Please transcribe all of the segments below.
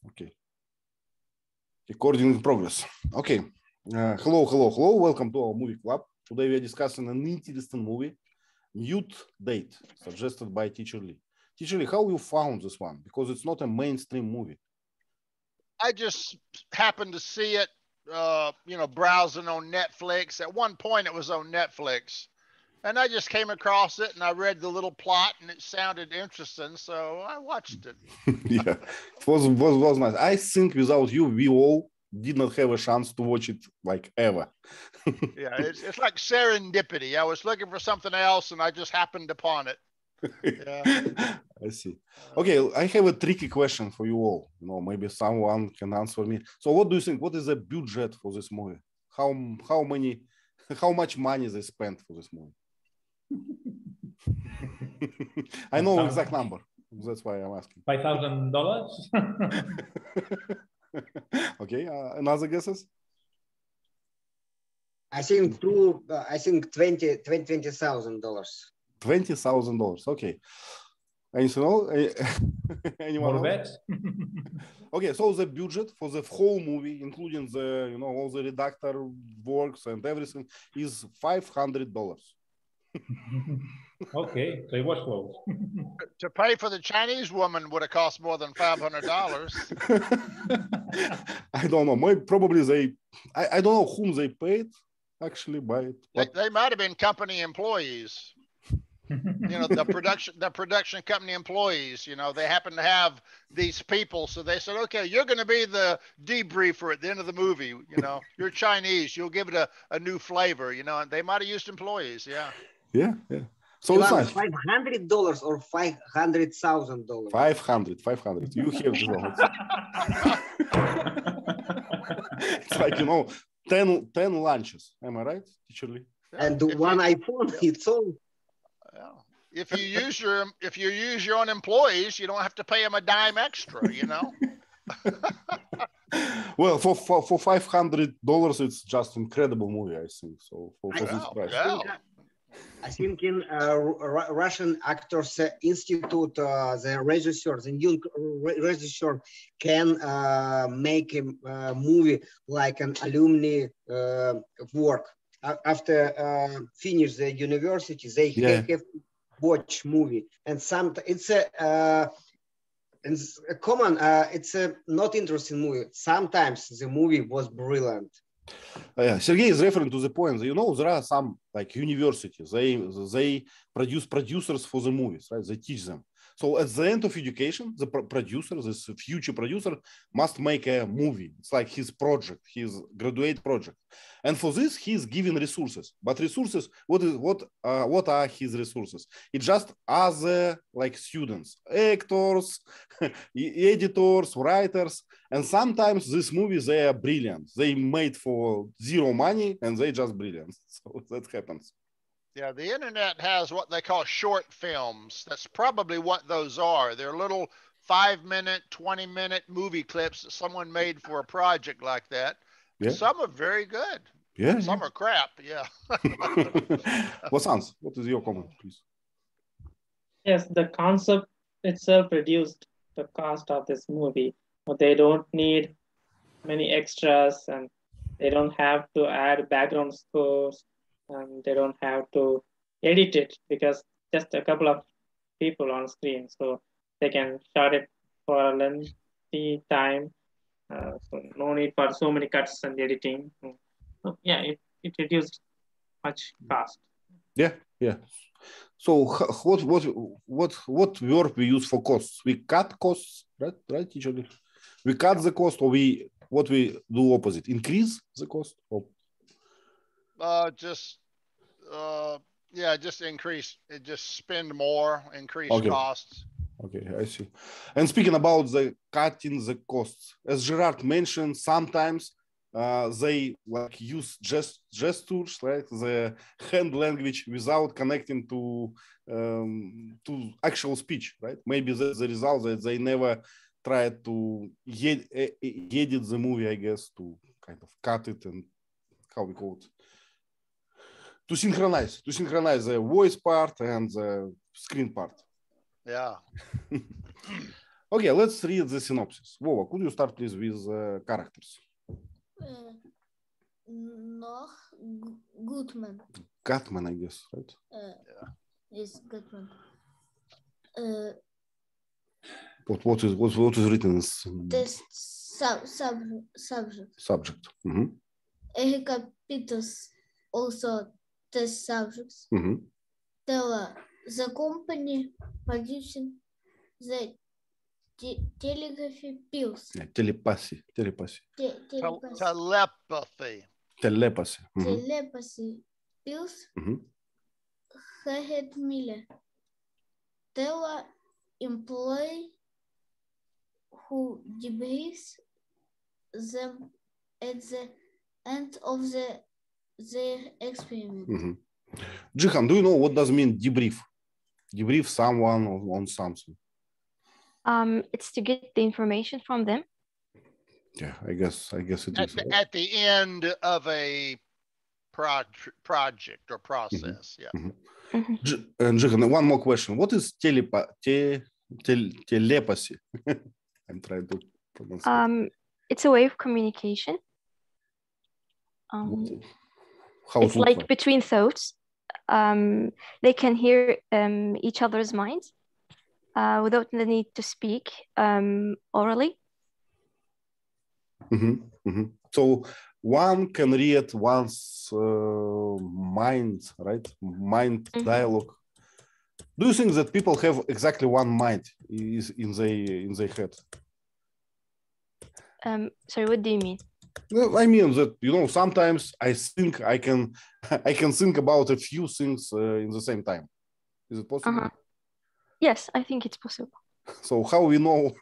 Okay. Recording in progress. Okay. Hello. Welcome to our movie club. Today we are discussing an interesting movie, Mute Date, suggested by T.Lee. T.Lee, how you found this one? Because it's not a mainstream movie. I just happened to see it, browsing on Netflix. At one point it was on Netflix. And I just came across it and I read the little plot and it sounded interesting. So I watched it. Yeah, it was nice. I think without you, we all did not have a chance to watch it like ever. Yeah, it's like serendipity. I was looking for something else and I just happened upon it. Yeah. I see. Okay, I have a tricky question for you all. Maybe someone can answer me. So what do you think? What is the budget for this movie? How much money they spent for this movie? I know exact number. That's why I'm asking. $5,000. Okay. Another guesses? I think $20,000. $20,000. Okay. Anything else? Anyone More else? Okay, so the budget for the whole movie, including the all the redactor works and everything, is $500. Okay, so it was close. To pay for the Chinese woman would have cost more than $500. I don't know. Maybe probably I don't know whom they paid actually by it. But They might have been company employees. The production company employees. They happen to have these people, so they said, "Okay, you're going to be the debriefer at the end of the movie. You're Chinese. You'll give it a new flavor. And they might have used employees. Yeah. Yeah. So it's nice. $500 or $500,000? 500. You have to know. It's like 10 lunches. Am I right, T.Lee? And one iPhone. It's all. If you use your own employees, you don't have to pay them a dime extra. Well, for $500, it's just incredible movie, I think. So for this price. Yeah. I think in Russian Actors Institute, the young regisseur can make a movie like an alumni work. After finish the university, they have watch movie, and it's a common. It's a not interesting movie. Sometimes the movie was brilliant. Sergey is referring to the point. There are some like universities. They produce producers for the movies, right? They teach them. So at the end of education, the producer, this future producer, must make a movie. It's like his project, his graduate project, and for this he's given resources. But resources, what are his resources? It's just other like students, actors, editors, writers, and sometimes these movies they are brilliant. They made for zero money and they just brilliant. So that happens. Yeah, the internet has what they call short films. That's probably what those are. They're little 5-minute, 20-minute movie clips that someone made for a project like that. Yeah. Some are very good. Yeah. Some are crap. Yeah. Vasanth, what is your comment, please? Yes, the concept itself reduced the cost of this movie. But they don't need many extras and they don't have to add background scores. And they don't have to edit it because just a couple of people on screen, so they can shot it for a lengthy time. So no need for so many cuts and editing. So yeah, it reduced much cost. Yeah. So what word we use for costs? We cut costs, right, teacher? We cut the cost, or what we do opposite? Increase the cost? Or just increase it, just spend more, increase costs. Okay, I see. And speaking about the cutting the costs, as Gerard mentioned, sometimes they like use gestures, like the hand language without connecting to actual speech, right? Maybe that's the result that they never tried to edit the movie, I guess, to kind of cut it and how we call it, to synchronize the voice part and the screen part. Yeah. Okay, let's read the synopsis. Vova, could you start please with characters? Noch Gutman. Gutman, I guess, right? Is Gutman. What is written as Test subject. subject? Capitals also test subjects. Tell the company producing the telegraphy pills. Telepathy. Telepathy. Telepathy pills. Head Miller. Tell employee who debriefs them at the end of their experiment. Jihan, do you know what does mean debrief? Debrief someone on something. It's to get the information from them. Yeah, I guess it is. At the end of a project or process. Yeah. And Jihan, one more question. What is telepathy? I'm trying to pronounce it. It's a way of communication. How it's like between thoughts. They can hear each other's minds without the need to speak orally. So one can read one's mind, right? Mind dialogue. Do you think that people have exactly one mind in their head? Sorry, what do you mean? Well, I mean that, you know, sometimes I think I can think about a few things in the same time. Is it possible? Yes, I think it's possible. So how we know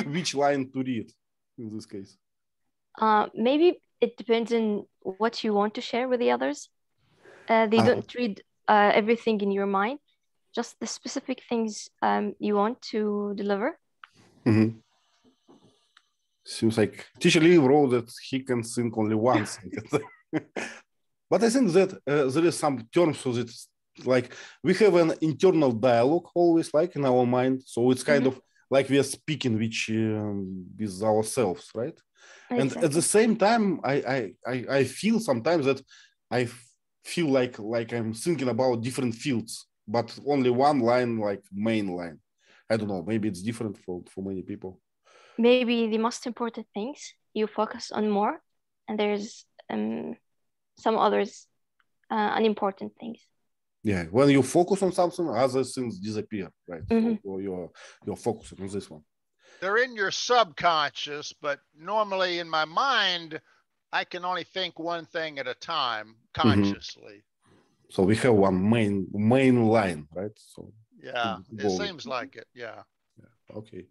which line to read in this case? Maybe it depends on what you want to share with the others. They don't read everything in your mind, just the specific things you want to deliver. Seems like Teacher Lee wrote that he can think only once. But I think that there is some terms for it. Like we have an internal dialogue always, like in our mind. So it's kind of like we are speaking with ourselves, right? Exactly. And at the same time, I feel sometimes that I feel like I'm thinking about different fields, but only one line, like main line. I don't know. Maybe it's different for many people. Maybe the most important things you focus on more, and there's some others unimportant things. Yeah, when you focus on something, other things disappear, right? So you're focusing on this one. They're in your subconscious, but normally in my mind, I can only think one thing at a time consciously. So we have one main line, right? So yeah, it seems like it. Yeah. Okay.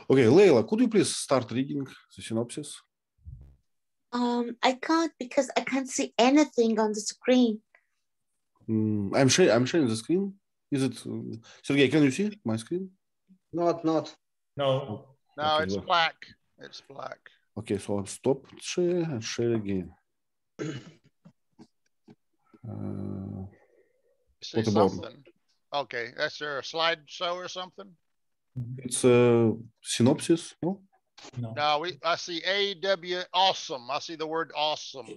Okay, Leyla, could you please start reading the synopsis? I can't because I can't see anything on the screen. I'm sharing the screen. Is it Sergey? Can you see my screen? Not. No. No, okay, it's black. It's black. Okay, so I'll stop share and share again. See something? Okay, that's there a slideshow or something? It's a synopsis, no? No, I see AW awesome. I see the word awesome.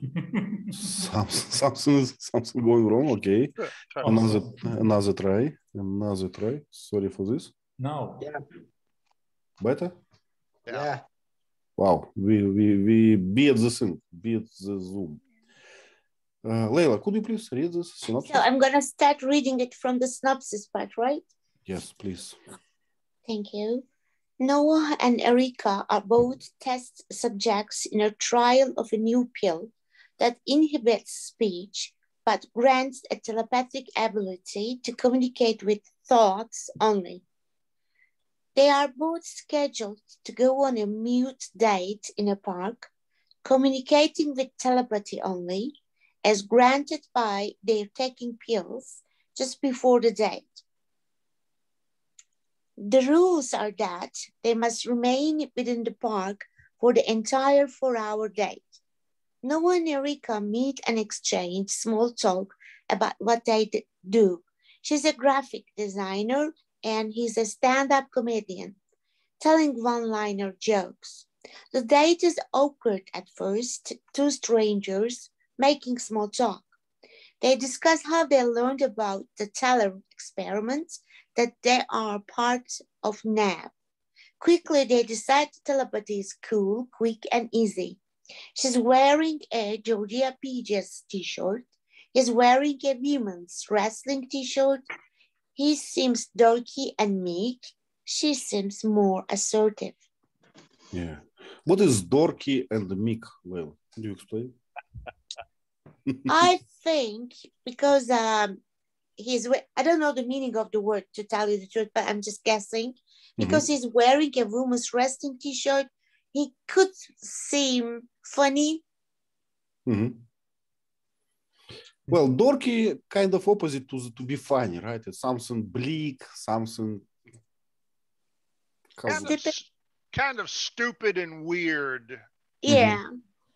Something going wrong. Okay, another try. Sorry for this. No. Yeah. Better? Yeah. Wow, we beat the thing, beat the Zoom. Leyla, could you please read this synopsis? So I'm gonna start reading it from the synopsis part, right? Yes, please. Thank you. Noah and Erica are both test subjects in a trial of a new pill that inhibits speech but grants a telepathic ability to communicate with thoughts only. They are both scheduled to go on a mute date in a park, communicating with telepathy only, as granted by their taking pills just before the date. The rules are that they must remain within the park for the entire 4-hour date. Noah and Erica meet and exchange small talk about what they do. She's a graphic designer and he's a stand-up comedian, telling one-liner jokes. The date is awkward at first, two strangers making small talk. They discuss how they learned about the Teller experiments, that they are part of NAB. Quickly, they decide telepathy is cool, quick, and easy. She's wearing a Georgia Peaches t-shirt. He's wearing a women's wrestling t-shirt. He seems dorky and meek. She seems more assertive. Yeah. What is dorky and meek? Well, can you explain? I think because he's, I don't know the meaning of the word, to tell you the truth, but I'm just guessing. Because he's wearing a woman's wrestling t-shirt, he could seem funny. Well, dorky kind of opposite to be funny, right? It's something bleak, something kind of stupid and weird. Yeah.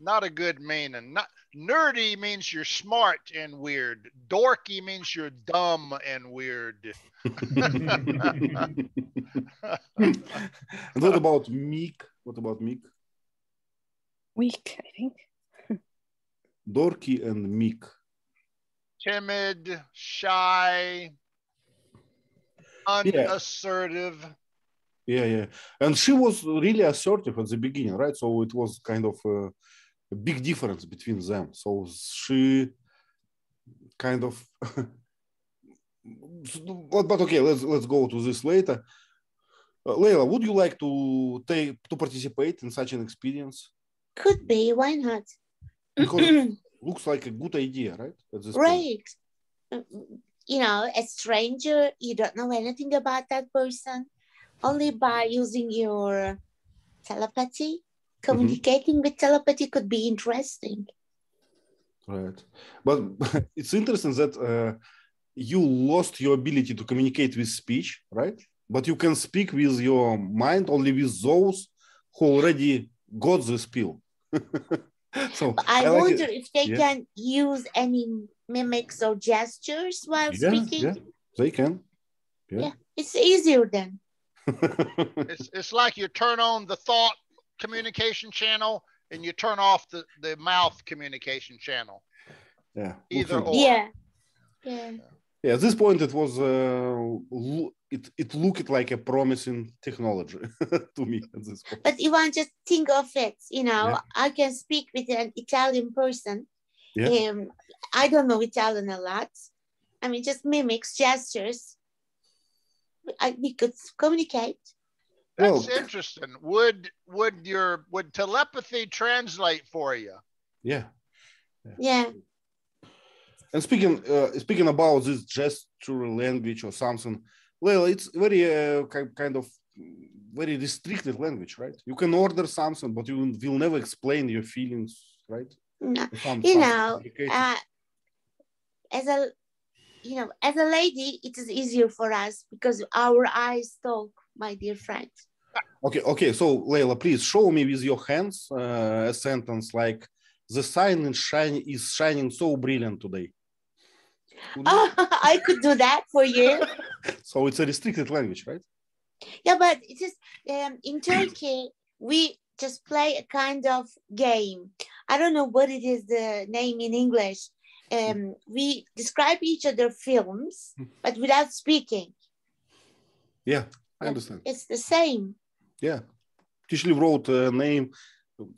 Not a good meaning. Not nerdy means you're smart and weird. Dorky means you're dumb and weird. And what about meek? What about meek? Weak, I think. Dorky and meek. Timid, shy, unassertive. Yeah. And she was really assertive at the beginning, right? So it was kind of a big difference between them. So she kind of... but okay, let's go to this later. Leyla, would you like to participate in such an experience? Could be, why not? Because it looks like a good idea, right? At this right. Point. You know, a stranger, you don't know anything about that person. Only by using your telepathy, communicating with telepathy could be interesting. Right. But it's interesting that you lost your ability to communicate with speech, right? But you can speak with your mind only with those who already got the spill. So I wonder if they can use any mimics or gestures while speaking. Yeah, they can. Yeah, it's easier then. It's like you turn on the thought communication channel and you turn off the mouth communication channel. Yeah. Either or. Yeah. Yeah, at this point it was it looked like a promising technology to me at this point. But Ivan, just think of it, you know, I can speak with an Italian person. I don't know Italian a lot. I mean, just mimics, gestures. We could communicate. That's interesting. Would telepathy translate for you? Yeah. And speaking about this gesture language or something, well, it's very kind of very restricted language, right? You can order something, but you will never explain your feelings, right? No. You know, as a lady, it is easier for us because our eyes talk, my dear friend. Okay. So Leyla, please show me with your hands a sentence like, "The sun is shining so brilliant today." I could do that for you. So it's a restricted language, right? Yeah, but it is in Turkey, we just play a kind of game. I don't know what it is, the name in English. We describe each other films, but without speaking. Yeah, I understand. It's the same. Yeah. T.Lee wrote a name,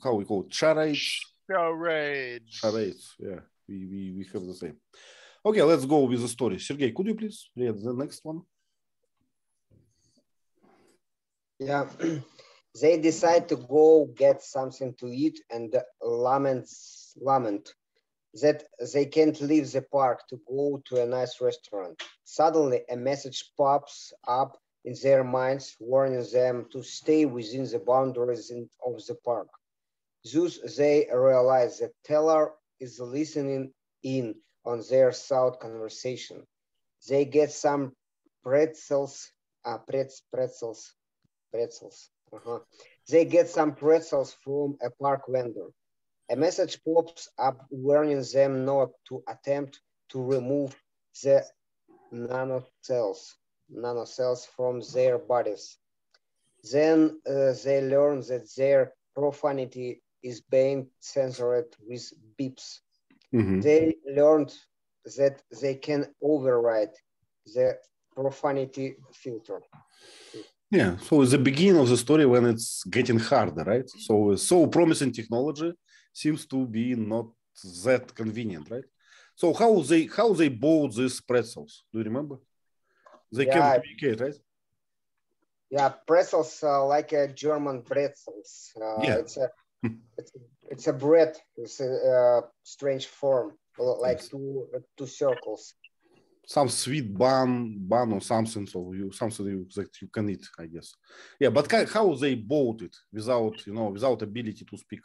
how we call it? Charades. Charades. Yeah, we have the same. Okay, let's go with the story. Sergey, could you please read the next one? Yeah, they decide to go get something to eat and lament that they can't leave the park to go to a nice restaurant. Suddenly, a message pops up in their minds, warning them to stay within the boundaries of the park. Thus, they realize that Teller is listening in on their thought conversation. They get some pretzels. They get some pretzels from a park vendor. A message pops up warning them not to attempt to remove the nanocells nanocells from their bodies. Then they learn that their profanity is being censored with beeps. They learned that they can override the profanity filter. Yeah, so it's the beginning of the story when it's getting harder, right? So promising technology seems to be not that convenient, right? So how they bought these pretzels? Do you remember? They can communicate, right? Yeah, pretzels like a German pretzels. Yeah. It's a bread. It's a strange form, like two circles. Some sweet bun or something, something that you can eat, I guess. Yeah, but how they bought it without ability to speak?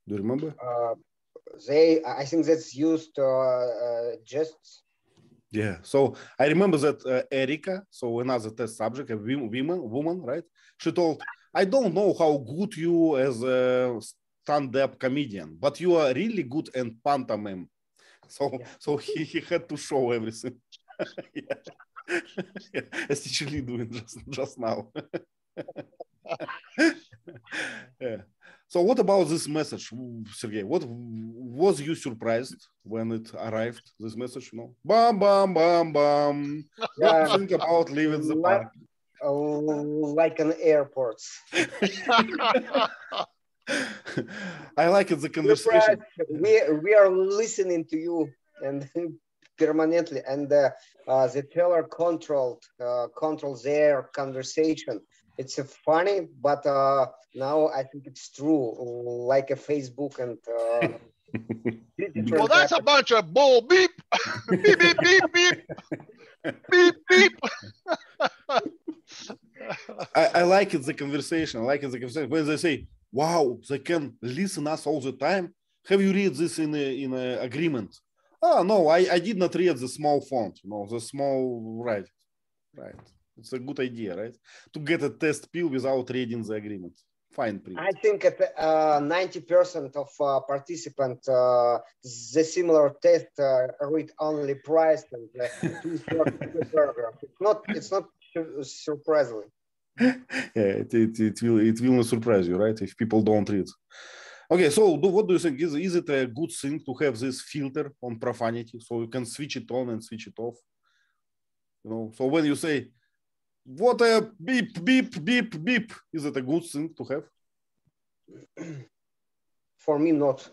Do you remember? I think that's used gests. Yeah, so I remember that Erica, so another test subject, a woman, right? She told, I don't know how good you as a stand-up comedian, but you are really good in pantomime. So he had to show everything. Yeah. As T.Lee doing just now. Yeah. So what about this message, Sergey? What was you surprised when it arrived? This message, bam, bam, bam, bam. What do you think about leaving the park? Like an airport. I like it, the conversation. We are listening to you and permanently, and the teller controls their conversation. It's funny, but now I think it's true, like a Facebook and. Well, that's a bunch of bull beep, beep, beep, beep, beep, beep, beep. I like it, the conversation. I like it, the conversation. When they say, wow, they can listen us all the time. Have you read this in a agreement? Oh, no, I did not read the small font, the small, right. It's a good idea, right? To get a test pill without reading the agreement. Fine print. I think 90% of participants, the similar test read only price and two paragraph. It's not surprisingly. Yeah, it will not surprise you, right? If people don't read. Okay, so what do you think? Is it a good thing to have this filter on profanity so you can switch it on and switch it off? So when you say, what a beep, beep, beep, beep, is it a good thing to have? For me, not.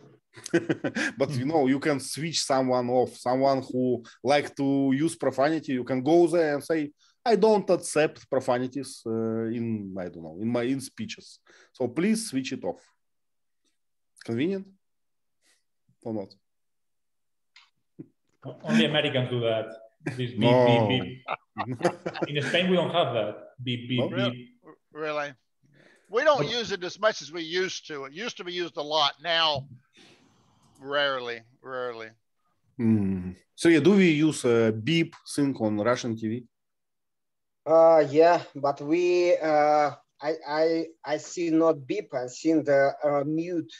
But you can switch someone off, someone who like to use profanity. You can go there and say, I don't accept profanities in speeches. So please switch it off. Convenient or not? Only Americans do that. This beep, beep, beep. In Spain, we don't have that. Beep, beep, beep. Really? We don't use it as much as we used to. It used to be used a lot. Now, rarely. So yeah, do we use a beep thing on Russian TV? Yeah, but we I see not beep. I see the mute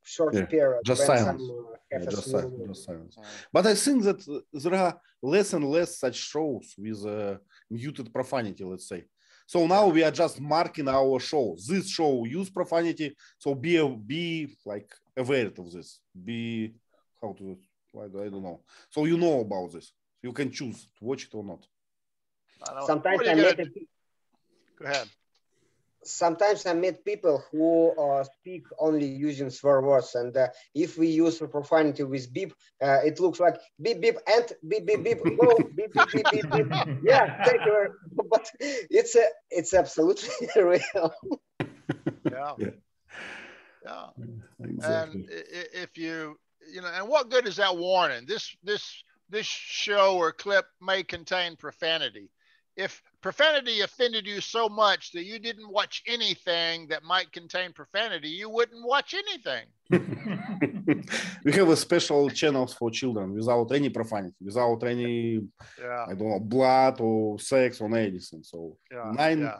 short period. Just silence. Just silence. But I think that there are less and less such shows with muted profanity, let's say. So now we are just marking our show. This show use profanity, so be like aware of this. Be I don't know. So you know about this. You can choose to watch it or not. Sometimes Go ahead. Sometimes I meet people who speak only using swear words, and if we use profanity with beep, it looks like beep beep and beep beep beep go beep beep beep beep beep. Yeah, thank you. But it's absolutely real. Yeah. Exactly. And if you and what good is that warning? This show or clip may contain profanity. If profanity offended you so much that you didn't watch anything that might contain profanity, you wouldn't watch anything. We have a special channels for children without any profanity, without any, I don't know, blood or sex or anything. So nine,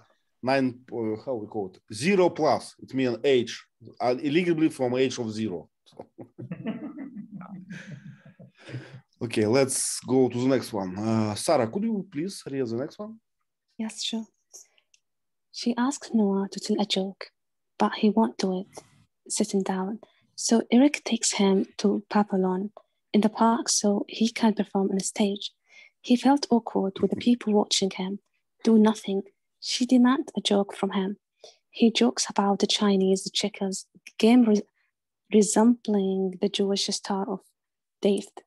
how we call it? 0+. It means age, illegally from age of 0. So. Okay, let's go to the next one. Sara, could you please read the next one? Yes, sure. She asked Noah to tell a joke, but he won't do it, sitting down. So Eric takes him to Papillon in the park so he can perform on a stage. He felt awkward with the people watching him do nothing. She demands a joke from him. He jokes about the Chinese checkers game resembling the Jewish Star of David.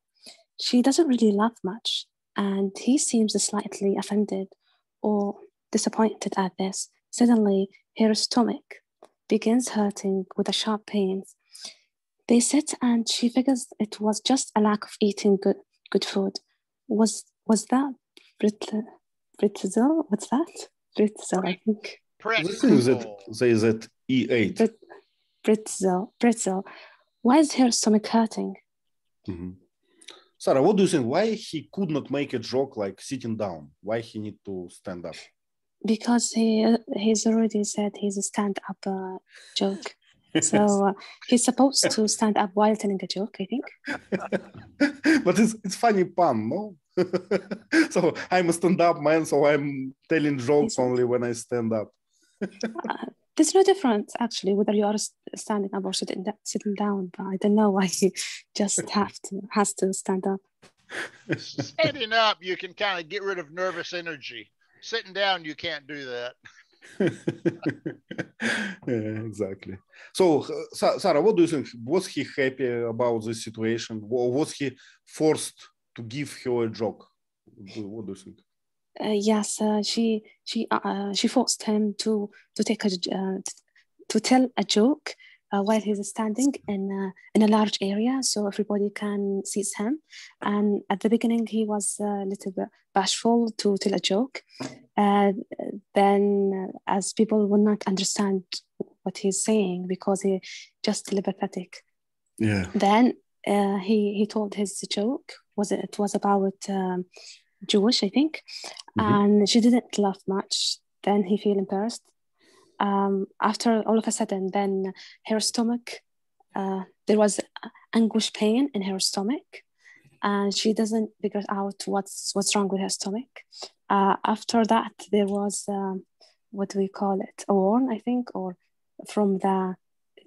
She doesn't really laugh much, and he seems slightly offended or disappointed at this. Suddenly, her stomach begins hurting with a sharp pain. They sit, and she figures it was just a lack of eating good food. Was that pretzel? What's that? Pretzel, I think. The thing is that says that he ate. Pretzel. Why is her stomach hurting? Mm-hmm. Sara, what do you think? Why he could not make a joke like sitting down? Why he need to stand up? Because he's already said he's a stand-up joke. So he's supposed to stand up while telling a joke, I think. But it's funny pun, no? So I'm a stand-up man, so I'm telling jokes only when I stand up. There's no difference, actually, whether you are standing up or sitting down. But I don't know why he just has to stand up. Standing up, you can kind of get rid of nervous energy. Sitting down, you can't do that. Yeah, exactly. So, Sara, what do you think? Was he happy about this situation? Or was he forced to give her a joke? What do you think? Yes, she forced him to take to tell a joke while he's standing in a large area, so everybody can see him. And at the beginning, he was a little bit bashful to tell a joke. Then, as people will not understand what he's saying because he just telepathetic. Yeah. Then he told his joke. It was about Jewish, I think, and she didn't laugh much. Then he feel embarrassed. After all of a sudden, then her stomach, there was anguish pain in her stomach, and she doesn't figure out what's wrong with her stomach. After that, there was what do we call it? A warn, I think, or from the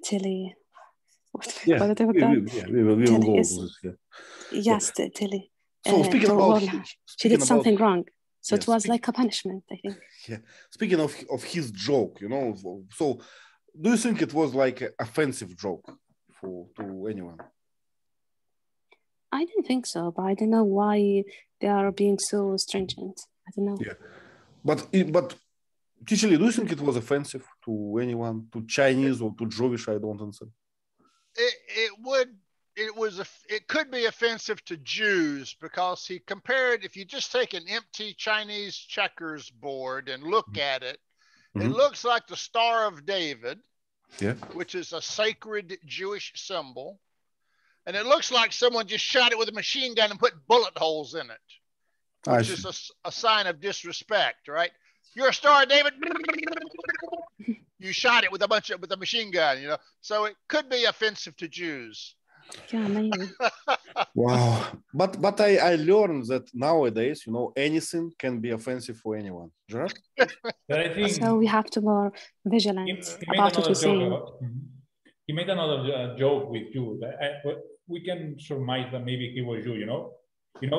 T.Lee. We will go to this. Yeah. Yes, T.Lee. So speaking about she did something wrong. So it was like a punishment, I think. Yeah. Speaking of his joke, so do you think it was like an offensive joke to anyone? I didn't think so, but I don't know why they are being so stringent. I don't know. Yeah. But T.Lee, do you think it was offensive to anyone, to Chinese or to Jewish? I don't answer. It could be offensive to Jews because he compared, if you just take an empty Chinese checkers board and look at it, it looks like the Star of David, which is a sacred Jewish symbol. And it looks like someone just shot it with a machine gun and put bullet holes in it, which is a sign of disrespect, right? You're a Star of David. You shot it with a machine gun, So it could be offensive to Jews. Yeah, maybe. Wow. But I learned that nowadays, anything can be offensive for anyone. Gerard? So we have to be more vigilant about what we're saying. He made another joke with Jews. We can surmise that maybe he was Jew, You know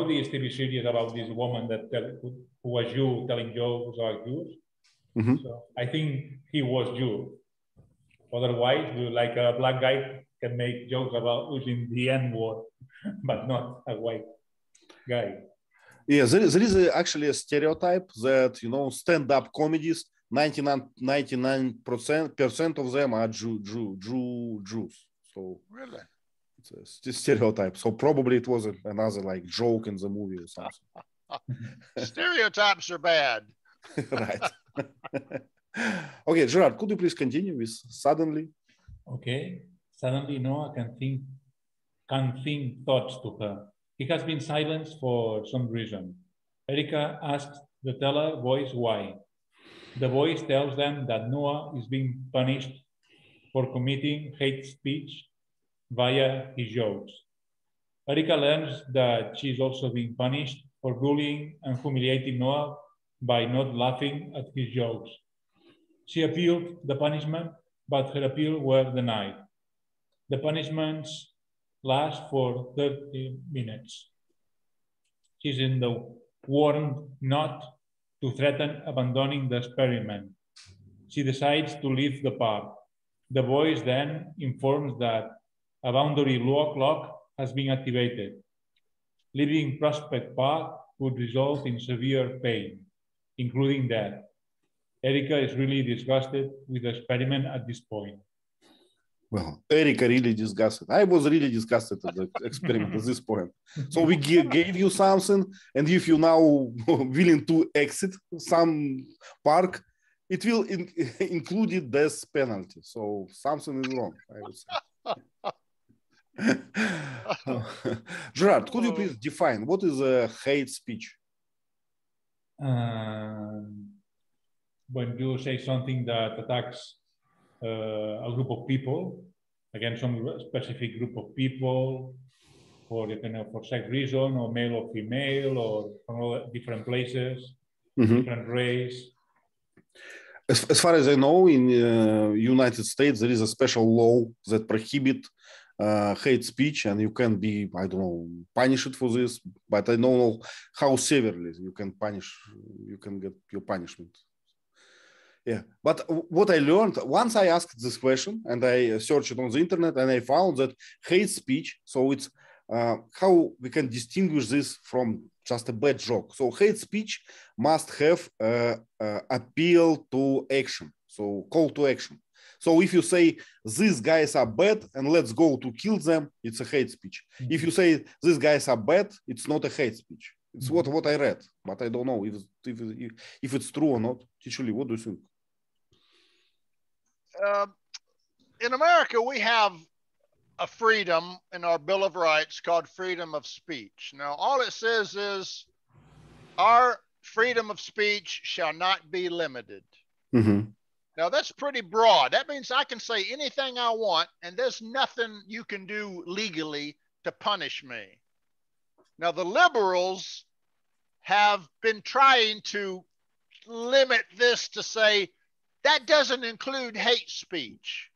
this TV series about this woman who was Jew telling jokes about Jews? So I think he was Jew. Otherwise, like a black guy can make jokes about using the N-word, but not a white guy. Yeah, there is actually a stereotype that, stand-up comedies, 99% of them are Jews. So really? It's a stereotype. So probably it was another like joke in the movie or something. Stereotypes are bad. Right. Okay, Gerard, could you please continue with suddenly? Okay. Suddenly Noah can think thoughts to her. He has been silenced for some reason. Erica asks the teller voice why. The voice tells them that Noah is being punished for committing hate speech via his jokes. Erika learns that she is also being punished for bullying and humiliating Noah by not laughing at his jokes. She appealed the punishment, but her appeal was denied. The punishments last for 30 minutes. She's in the warned not to threaten abandoning the experiment. She decides to leave the park. The voice then informs that a boundary lock has been activated. Leaving Prospect Park would result in severe pain, including death. Erika is really disgusted with the experiment at this point. Well, Erika really disgusted. I was really disgusted at the experiment at this point. So we gave you something, and if you now willing to exit some park, it will include death penalty. So something is wrong, I would say. Gerard, could you please define what is a hate speech? When you say something that attacks a group of people, again, some specific group of people, for sex reason, or male or female, or from all different places, different race. As far as I know, in United States, there is a special law that prohibit hate speech, and you can be, I don't know, punished for this, but I don't know how severely you can get your punishment. Yeah, but what I learned, once I asked this question and I searched it on the internet, and I found that hate speech, so it's how we can distinguish this from just a bad joke. So hate speech must have appeal to action, so call to action. So if you say, these guys are bad and let's go to kill them, it's a hate speech. If you say, these guys are bad, it's not a hate speech. It's what I read, but I don't know if it's true or not. Teacher Lee, what do you think? In America, we have a freedom in our Bill of Rights called freedom of speech. Now, all it says is our freedom of speech shall not be limited. Now, that's pretty broad. That means I can say anything I want, and there's nothing you can do legally to punish me. Now, the liberals have been trying to limit this to say that doesn't include hate speech.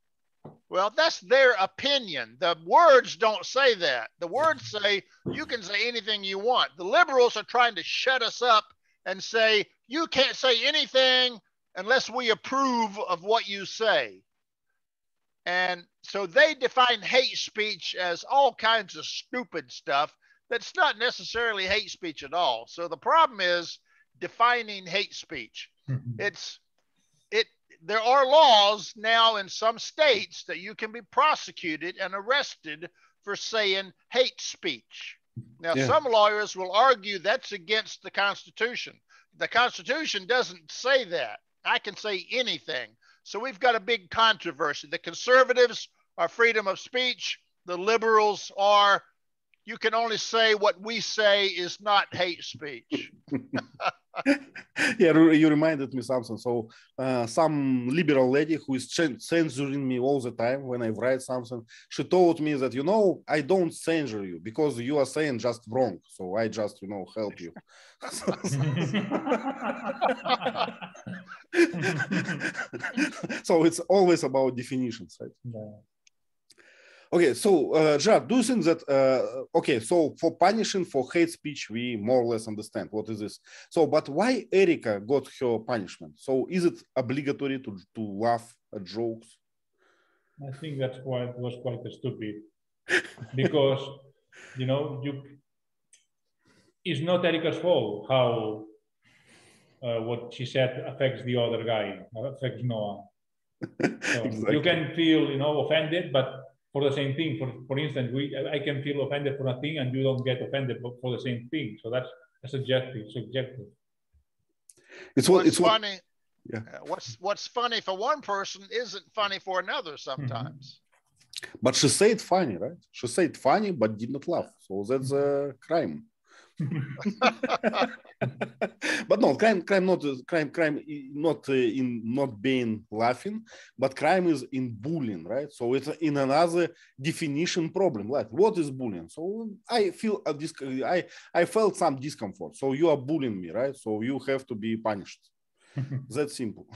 Well, that's their opinion. The words don't say that. The words say you can say anything you want. The liberals are trying to shut us up and say you can't say anything unless we approve of what you say. And so they define hate speech as all kinds of stupid stuff that's not necessarily hate speech at all. So the problem is defining hate speech. There are laws now in some states that you can be prosecuted and arrested for saying hate speech. Now, some lawyers will argue that's against the Constitution. The Constitution doesn't say that. I can say anything. So we've got a big controversy. The conservatives are freedom of speech. The liberals are, you can only say what we say is not hate speech. Yeah, you reminded me something. So some liberal lady who is censoring me all the time when I write something, she told me that, I don't censor you because you are saying just wrong. So I just, help you. So it's always about definitions, right? Yeah. Okay, so Gerard, do you think that, so for punishing for hate speech, we more or less understand what is this. So, but why Erika got her punishment? So is it obligatory to laugh at jokes? I think was quite stupid because, it's not Erika's fault how what she said affects the other guy, affects Noah. So exactly. You can feel, offended, but for the same thing, for instance, I can feel offended for a thing and you don't get offended for the same thing. So that's subjective. It's funny. Yeah. What's funny for one person isn't funny for another sometimes. But she said funny, right? She said funny, but did not laugh. So that's a crime. But no, crime not being laughing, but crime is in bullying, right? So it's in another definition problem. Like, what is bullying? So I feel I felt some discomfort. So you are bullying me, right? So you have to be punished. That's simple.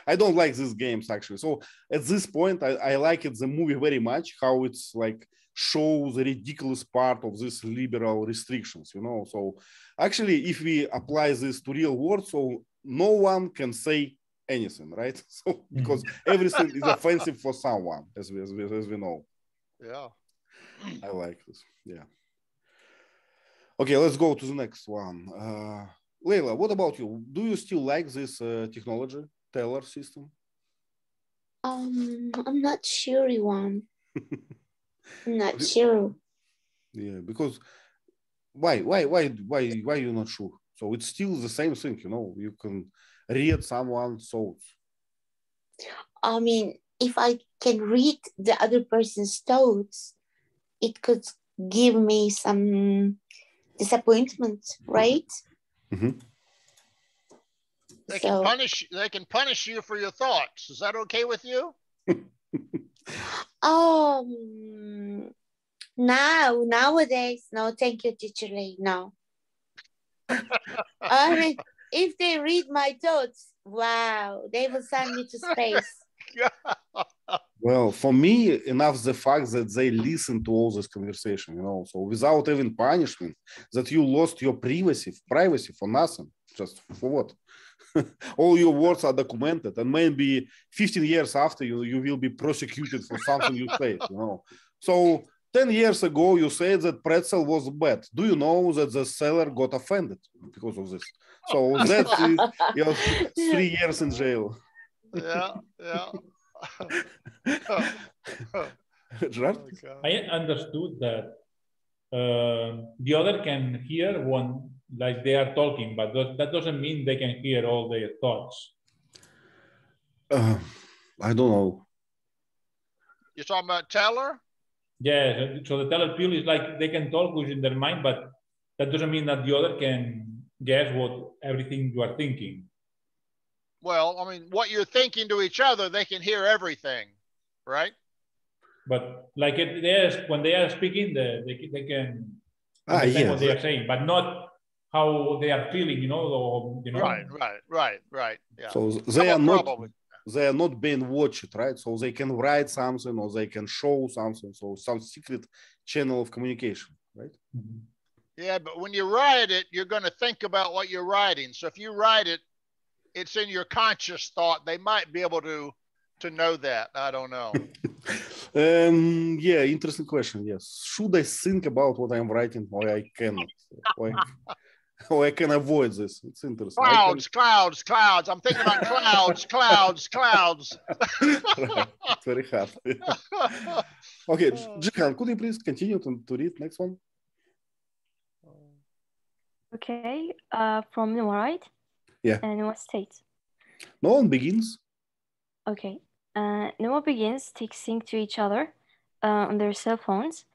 I don't like these games actually. So at this point, I like it, the movie very much, how it's like shows the ridiculous part of these liberal restrictions, you know. So actually, if we apply this to real world, so no one can say anything, right? So because everything is offensive for someone, as we know. Yeah. I like this. Yeah. Okay, let's go to the next one. Leyla, what about you? Do you still like this technology, teller system? I'm not sure, Iwan. I'm not sure. Yeah, because why you're not sure? So it's still the same thing, you know. You can read someone's thoughts. I mean, if I can read the other person's thoughts, it could give me some disappointment, right? Mm-hmm. They can punish you for your thoughts. Is that okay with you? Nowadays, no, thank you, Teacher Lee. No. I mean, if they read my thoughts, wow, they will send me to space. Well, for me, enough the fact that they listen to all this conversation, you know, so without even punishment, that you lost your privacy for nothing, just for what? All your words are documented, and maybe 15 years after you will be prosecuted for something you said, you know. So 10 years ago, you said that pretzel was bad. Do you know that the seller got offended because of this? So that's 3 years in jail. Yeah. Gerard? I understood that the other can hear when like they are talking, but that doesn't mean they can hear all their thoughts. I don't know. You're talking about teller? Yeah, so the teller pill is like they can talk within their mind, but that doesn't mean that the other can guess what everything you are thinking. Well, I mean, what you're thinking to each other, they can hear everything, right? But like when they are speaking, they can understand what they are saying, but not how they are feeling, you know, or, you know. Right. Yeah. So they are not being watched, right? So they can write something or they can show something. So some secret channel of communication, right? Mm-hmm. Yeah, but when you write it, you're going to think about what you're writing. So if you write it, it's in your conscious thought. They might be able to know that. I don't know. Yeah, interesting question. Yes. Should I think about what I'm writing or I cannot? Or I can avoid this? It's interesting. Clouds. I'm thinking about clouds. Right. It's very hard. Okay, Jihan, could you please continue to read next one? Okay, from Noah, right? Yeah. And Noah states. No one begins. Okay. Noah begins texting to each other on their cell phones.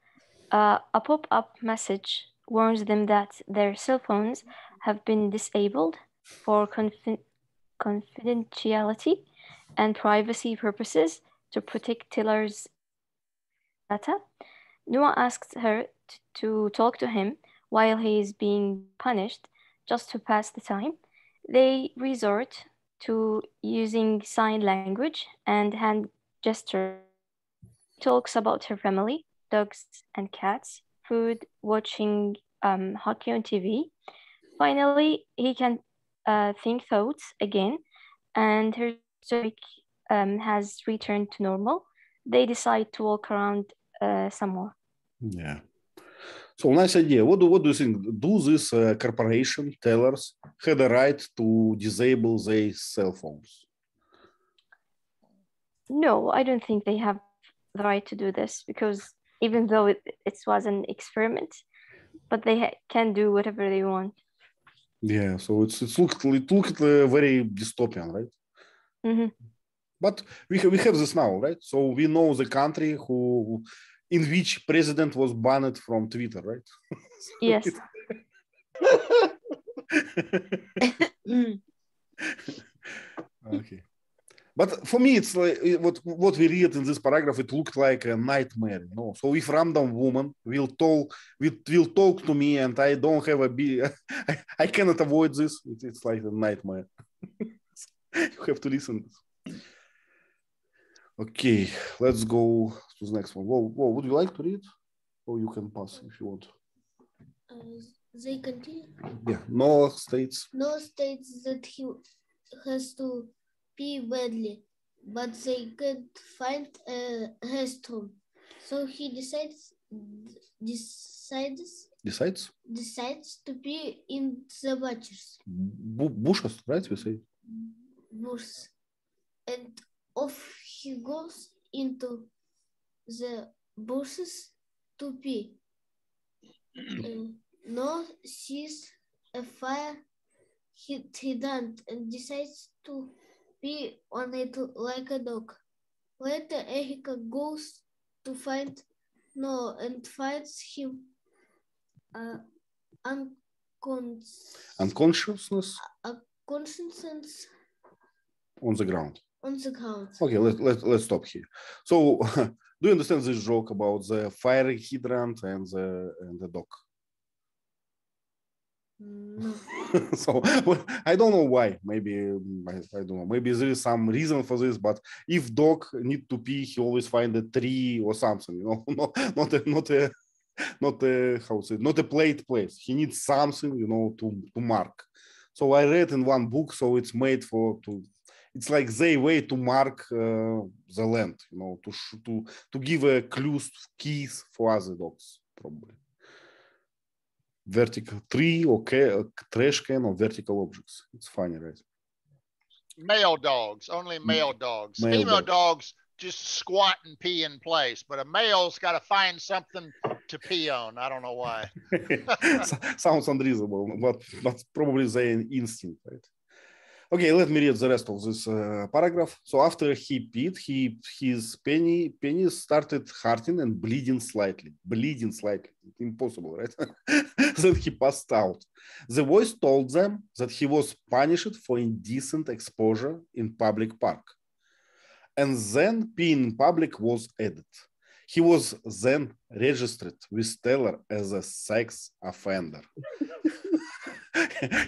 A pop-up message warns them that their cell phones have been disabled for confidentiality and privacy purposes to protect Tiller's data. Noah asks her to talk to him while he is being punished just to pass the time. They resort to using sign language and hand gesture. She talks about her family, dogs and cats, food, watching hockey on TV. Finally, he can think thoughts again, and her stomach has returned to normal. They decide to walk around some more. Yeah. So nice idea. What do you think? Do this corporation tellers had a right to disable their cell phones? No, I don't think they have the right to do this because even though it was an experiment, but they can do whatever they want. Yeah, so it looked very dystopian, right? Mm-hmm. But we have this now, right? So we know the country who in which president was banned from Twitter, right? Yes. Okay. But for me, it's like what we read in this paragraph. It looked like a nightmare, you know. So if random woman will talk to me, and I don't have I cannot avoid this. It's like a nightmare. You have to listen. Okay, let's go to the next one. Whoa, would you like to read, or you can pass if you want? They continue. Yeah, Noah states that he has to pee badly, but they can't find a restroom. So he decides to pee in the bushes. Bushes, right? We say. Bushes. And off he goes into the bushes to pee. Noah sees a fire hydrant and decides to pee on it like a dog. Later, Erica goes to find Noah and finds him unconscious on the ground. Okay, let's stop here. So, do you understand this joke about the fire hydrant and the dog? No. So I don't know why. Maybe I don't know. Maybe there is some reason for this. But if dog need to pee, he always find a tree or something. You know, not a plate place. He needs something, you know, to mark. So I read in one book. So it's made it's like the way to mark the land. You know, to give a keys for other dogs probably. Vertical tree or trash can or vertical objects. It's funny, right? Male dogs, only male dogs. Female dogs just squat and pee in place, but a male's got to find something to pee on. I don't know why. Sounds unreasonable, but probably their instinct, right? Okay, let me read the rest of this paragraph. So after he peed, his penis started hurting and bleeding slightly. Impossible, right? Then he passed out. The voice told them that he was punished for indecent exposure in public park. And then peeing in public was added. He was then registered with Taylor as a sex offender.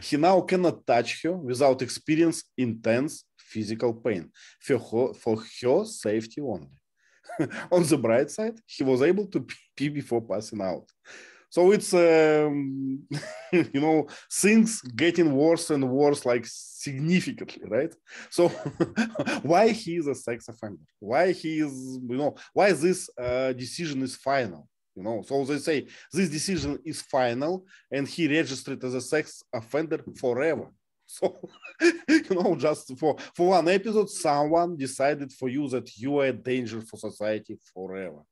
He now cannot touch her without experience intense physical pain for her safety only. On the bright side, he was able to pee before passing out. So it's, you know, things getting worse and worse, like significantly, right? So why he is a sex offender? Why he is, you know, why this decision is final? You know, so they say this decision is final and he registered as a sex offender forever. So, you know, just for one episode, someone decided for you that you are a danger for society forever.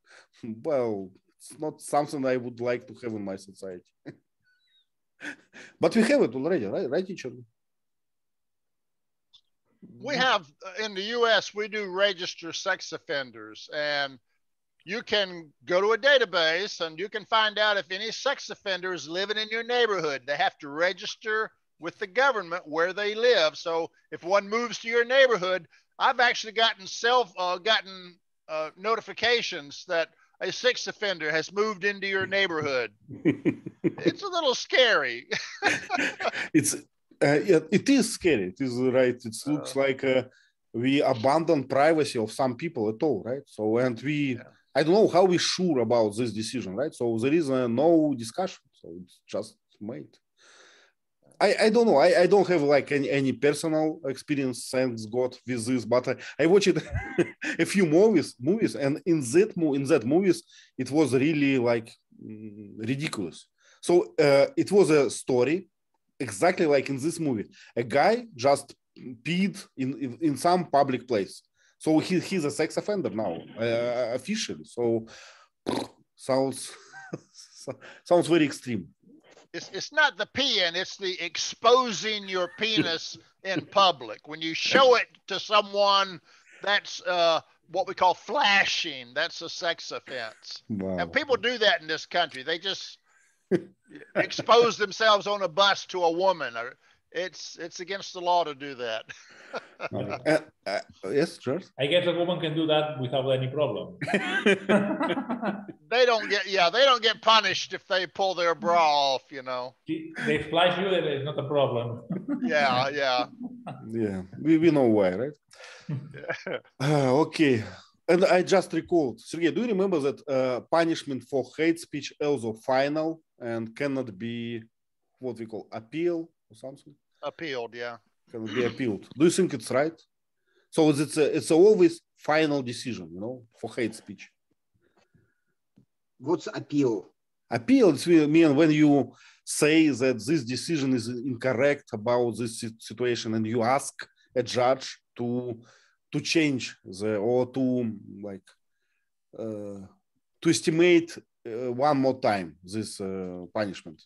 Well, it's not something I would like to have in my society. But we have it already, right? Right, teacher? We have, in the US, we do register sex offenders, and you can go to a database and you can find out if any sex offender is living in your neighborhood. They have to register with the government where they live. So if one moves to your neighborhood, I've actually gotten notifications that a sex offender has moved into your neighborhood. It's a little scary. It is scary. It is right. It looks like we abandon privacy of some people at all, right? So, and I don't know how we're sure about this decision, right? So there is no discussion. So it's just made. I don't know. I don't have like any personal experience, thanks God, with this, but I watched a few movies, and in that movies, it was really like ridiculous. So it was a story exactly like in this movie. A guy just peed in some public place. So he's a sex offender now, officially. So sounds very extreme. It's not the peeing, it's the exposing your penis in public. When you show it to someone that's what we call flashing. That's a sex offense. Wow. And people do that in this country. They just expose themselves on a bus to a woman. Or it's against the law to do that. Yes, George? I guess a woman can do that without any problem. They don't get punished if they pull their bra off, you know. They flash you, and it's not a problem. Yeah. Yeah, we know why, right? Okay. And I just recalled, Sergey, do you remember that punishment for hate speech also final and cannot be what we call appeal or something? Appealed, yeah. Cannot be appealed. Do you think it's right? So it's always final decision, you know, for hate speech. What's appeal? Appeal, it's mean when you say that this decision is incorrect about this situation and you ask a judge to change or to estimate one more time this punishment.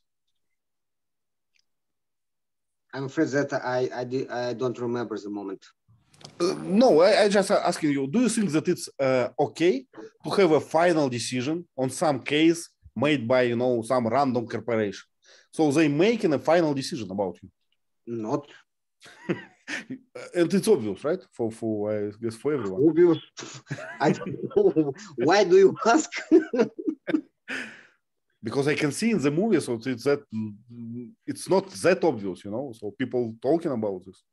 I'm afraid that I don't remember the moment. No, I just asking you, do you think that it's okay to have a final decision on some case made by, you know, some random corporation? So they making a final decision about you? Not. And it's obvious, right? For I guess for everyone. Obvious. I don't know. Why do you ask? Because I can see in the movie, so it's not that obvious, you know. So people talking about this.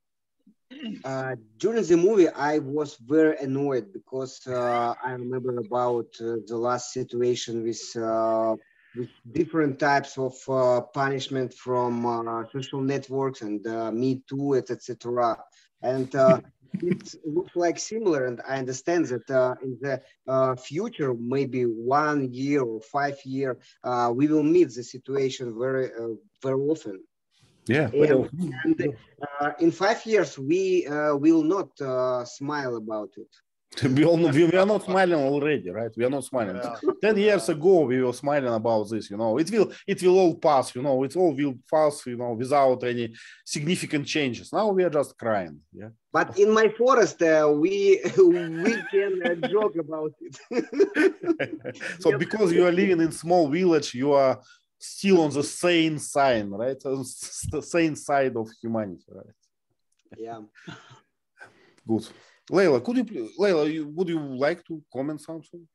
During the movie, I was very annoyed because I remember about the last situation with different types of punishment from social networks and Me Too, etc. And it looks like similar. And I understand that in the future, maybe 1 year or 5 years, we will meet the situation very often. Yeah. And in 5 years, we will not smile about it. We are not smiling already, right? We are not smiling. Yeah. 10 years ago, we were smiling about this, you know. It will all pass, you know. It all will pass, you know, without any significant changes. Now we are just crying. Yeah. But in my forest, we can joke about it. So because you are living in small village, you are still on the same side, right? On the same side of humanity, right? Yeah. Good. Leyla, would you like to comment something?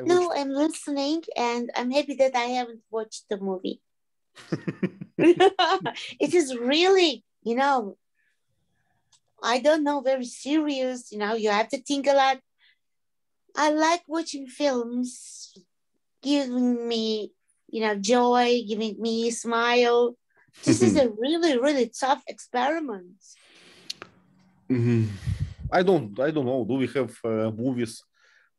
No, I'm listening, and I'm happy that I haven't watched the movie. It is really, you know, I don't know, very serious. You know, you have to think a lot. I like watching films, giving me, you know, joy, giving me a smile. This is a really, really tough experiment. Mm-hmm. I don't know. Do we have movies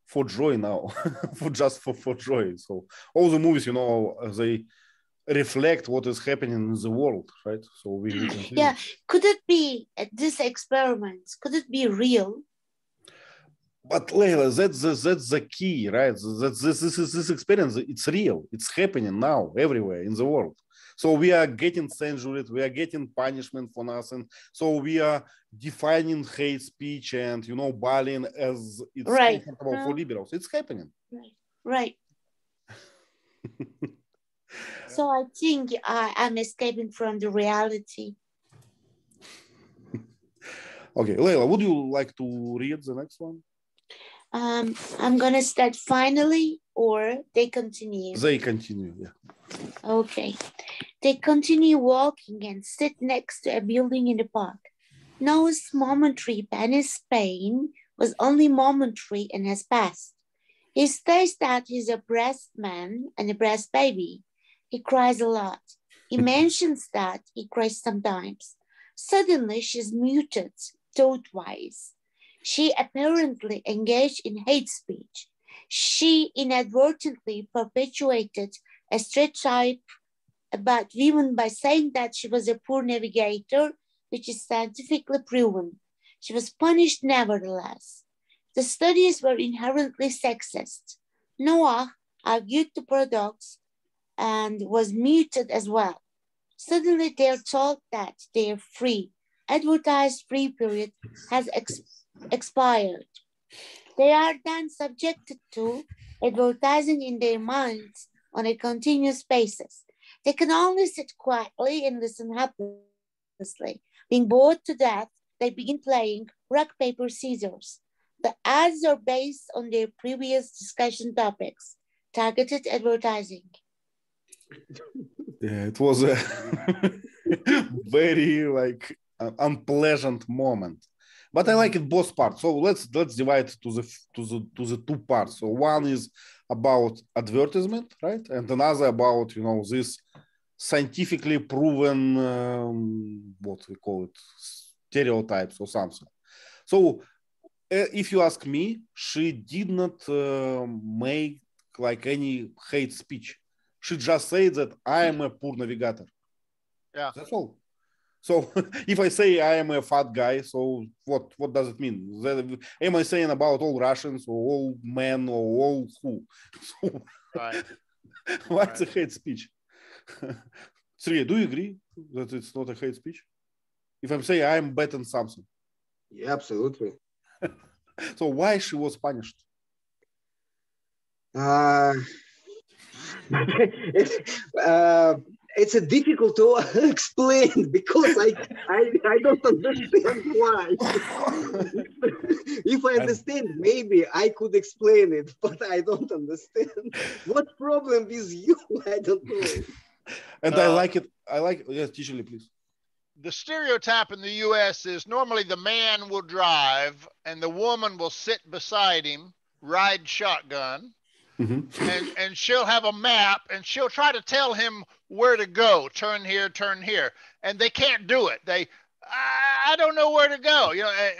for joy now? for joy. So all the movies, you know, they reflect what is happening in the world, right? So we yeah. Could it be this experiment? Could it be real? But Leyla, that's the key, right? This experience, it's real. It's happening now everywhere in the world. So we are getting censored, we are getting punishment for nothing. So we are defining hate speech and, you know, bullying as it's comfortable for liberals. It's happening. Right. So I think I'm escaping from the reality. Okay, Leyla, would you like to read the next one? I'm gonna start finally, or they continue? They continue, yeah. Okay. They continue walking and sit next to a building in the park. Noah's momentary Spanish pain was only momentary and has passed. He states that he's a breast man and a breast baby. He cries a lot. He mentions that he cries sometimes. Suddenly, she's muted, thought-wise. She apparently engaged in hate speech. She inadvertently perpetuated a stereotype about women by saying that she was a poor navigator, which is scientifically proven. She was punished nevertheless. The studies were inherently sexist. Noah argued the paradox and was muted as well. Suddenly they're told that their free, advertised free period has expired. They are then subjected to advertising in their minds on a continuous basis. They can only sit quietly and listen helplessly. Being bored to death, they begin playing rock, paper, scissors. The ads are based on their previous discussion topics, targeted advertising. Yeah, it was a very unpleasant moment, but I like it both parts. So let's divide to the two parts. So one is about advertisement, right, and another about this scientifically proven what we call it, stereotypes or something. So if you ask me, she did not make any hate speech. She just said that I am a poor navigator. Yeah, that's all. So if I say I am a fat guy, so what does it mean? Am I saying about all Russians or all men or all who? So, right. What's a hate speech? Sergey, do you agree that it's not a hate speech? If I'm saying I'm better than something. Yeah, absolutely. So why she was punished? It's a difficult to explain because I don't understand why. If I understand, maybe I could explain it, but I don't understand. What problem with you? I don't know. And I like it. Yes, T.Lee, please. The stereotype in the U.S. is normally the man will drive and the woman will sit beside him, ride shotgun, and she'll have a map and she'll try to tell him where to go, turn here, and they can't do it. I don't know where to go.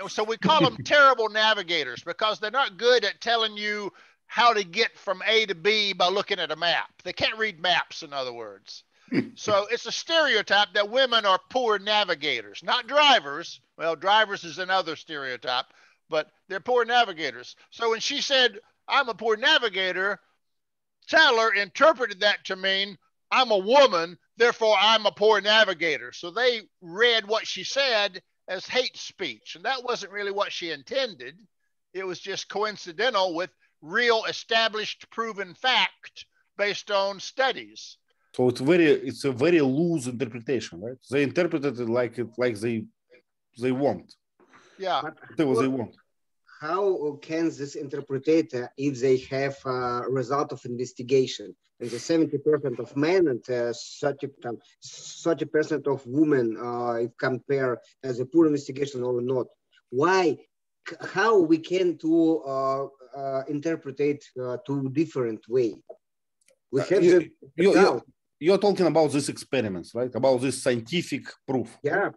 So we call them terrible navigators because they're not good at telling you how to get from A to B by looking at a map. They can't read maps, in other words. So it's a stereotype that women are poor navigators, not drivers. Well, drivers is another stereotype, but they're poor navigators. So when she said, I'm a poor navigator, Tyler interpreted that to mean I'm a woman, therefore I'm a poor navigator. So they read what she said as hate speech. And that wasn't really what she intended. It was just coincidental with real established proven fact based on studies. So it's a very loose interpretation, right? They interpreted it like they want. Yeah. Whatever they want. How can this interpreter, if they have a result of investigation, and the 70% of men and 30% of women, if compare as a poor investigation or not, why? How we can interpret two different way? We have you're talking about these experiments, right? About this scientific proof. Yeah.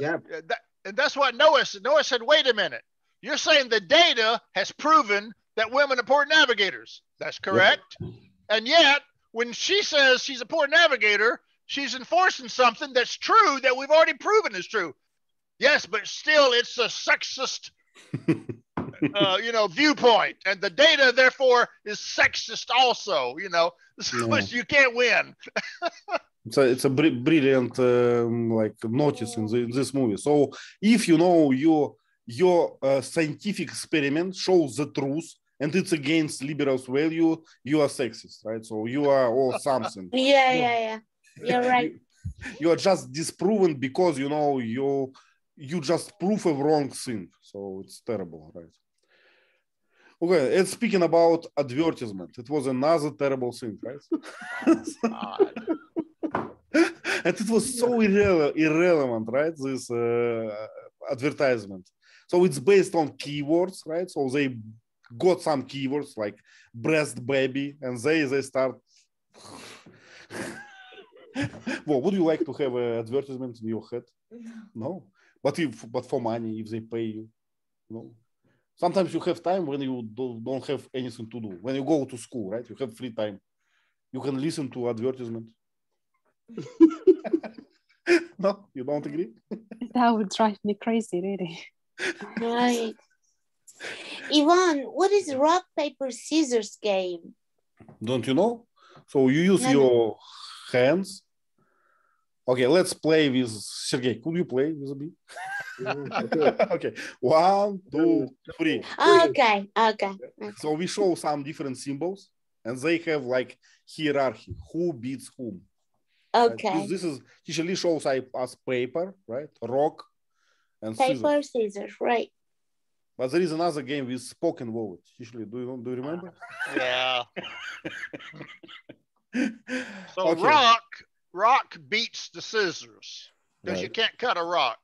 And that's what Noah said. Noah said, wait a minute. You're saying the data has proven that women are poor navigators. That's correct. Yeah. And yet, when she says she's a poor navigator, she's enforcing something that's true that we've already proven is true. Yes, but still it's a sexist viewpoint, and the data therefore is sexist also, so you can't win. It's a brilliant notice in this movie. So if your scientific experiment shows the truth and it's against liberals' value, you are sexist, right? So you are all something. Yeah. You're right. You are just disproven because you just prove a wrong thing. So it's terrible, right? Okay, and speaking about advertisement, it was another terrible thing, right? Oh, God. And it was so irrelevant, right? This advertisement. So it's based on keywords, right? So they got some keywords like breast baby, and they start. Well, would you like to have an advertisement in your head? No. But for money, if they pay you, Sometimes you have time when you don't have anything to do. When you go to school, right? You have free time. You can listen to advertisement. No, you don't agree? That would drive me crazy, really. Right. Ivan, what is rock, paper, scissors game? Don't you know? So you use your hands Okay, let's play with Sergey. Could you play with a bit? Okay. 1, 2, 3. Okay. So we show some different symbols, and they have like hierarchy. Who beats whom? Okay. Right? This is usually shows us paper, right? Rock and scissors. Paper, scissors, right? But there is another game with spoken word. Usually, do you remember? Yeah. So Okay. rock beats the scissors because you can't cut a rock.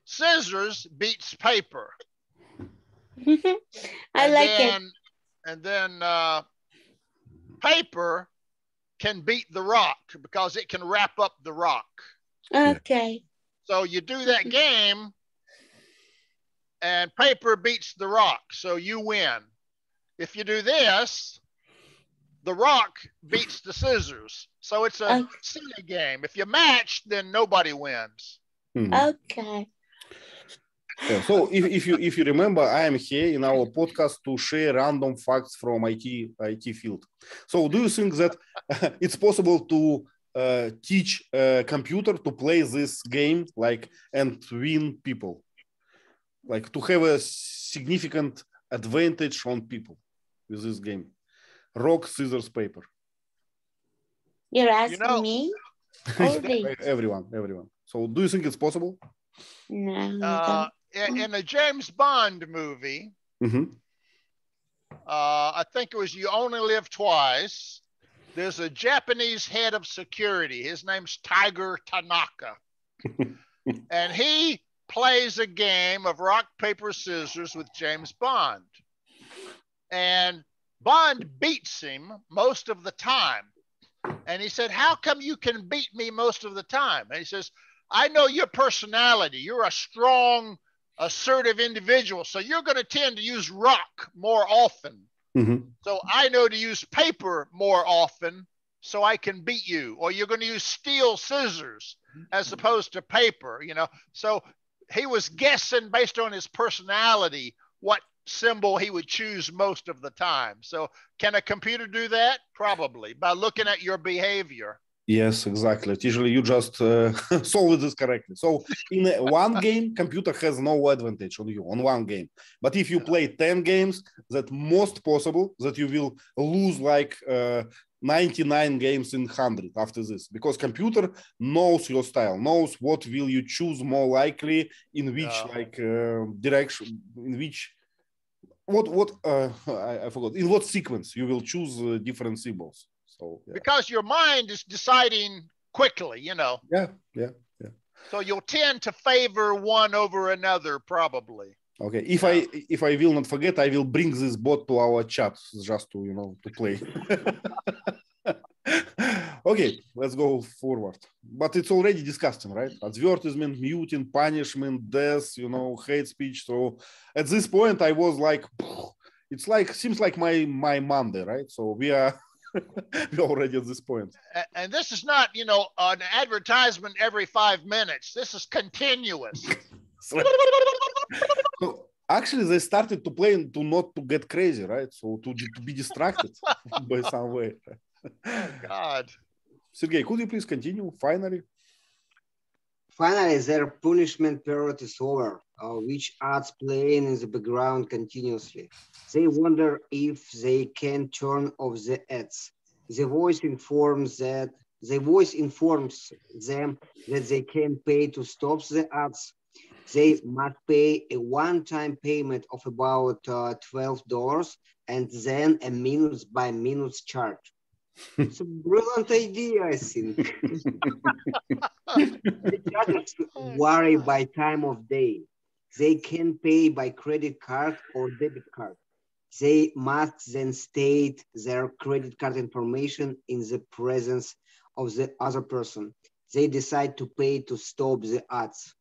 Scissors beats paper. I like it. And then paper can beat the rock because it can wrap up the rock. Okay. So you do that game and paper beats the rock, so you win. If you do this, the rock beats the scissors. So it's a silly game. If you match, then nobody wins. Okay. Yeah, so if you remember, I am here in our podcast to share random facts from IT field. So do you think that it's possible to teach a computer to play this game and win people? Like to have a significant advantage on people with this game? Rock, scissors, paper. You're asking me? Everyone. So do you think it's possible? No. In a James Bond movie, I think it was You Only Live Twice, there's a Japanese head of security. His name's Tiger Tanaka. And he plays a game of rock, paper, scissors with James Bond. And Bond beats him most of the time. And he said, how come you can beat me most of the time? And he says, I know your personality. You're a strong, assertive individual. So you're going to tend to use rock more often. So I know to use paper more often so I can beat you. Or you're going to use steel scissors as opposed to paper, you know. So he was guessing based on his personality what symbol he would choose most of the time. So can a computer do that? Probably, by looking at your behavior. Yes, exactly. Usually you just solve this correctly. So in one game, computer has no advantage on you on one game. But if you play 10 games, that most possible that you will lose like 99 games in 100 after this, because computer knows your style, knows what will you choose more likely, in which direction, in which I forgot, in what sequence you will choose different symbols. So, because your mind is deciding quickly, you know. Yeah. So you'll tend to favor one over another, probably. Okay. If I will not forget, I will bring this bot to our chat just to to play. Okay, let's go forward. But it's already disgusting, right? Advertisement, muting, punishment, death, hate speech. So at this point, I was like, seems like my Monday, right? So we're already at this point. And this is not, an advertisement every 5 minutes. This is continuous. So actually, they started to play not to get crazy, right? So to be distracted by some way. Oh, God. Sergey, could you please continue? Finally, their punishment period is over, which adds playing in the background continuously. They wonder if they can turn off the ads. The voice informs them that they can pay to stop the ads. They must pay a one-time payment of about $12 and then a minutes-by-minutes charge. It's a brilliant idea, I think. The judges vary by time of day. They can pay by credit card or debit card. They must then state their credit card information in the presence of the other person. They decide to pay to stop the ads.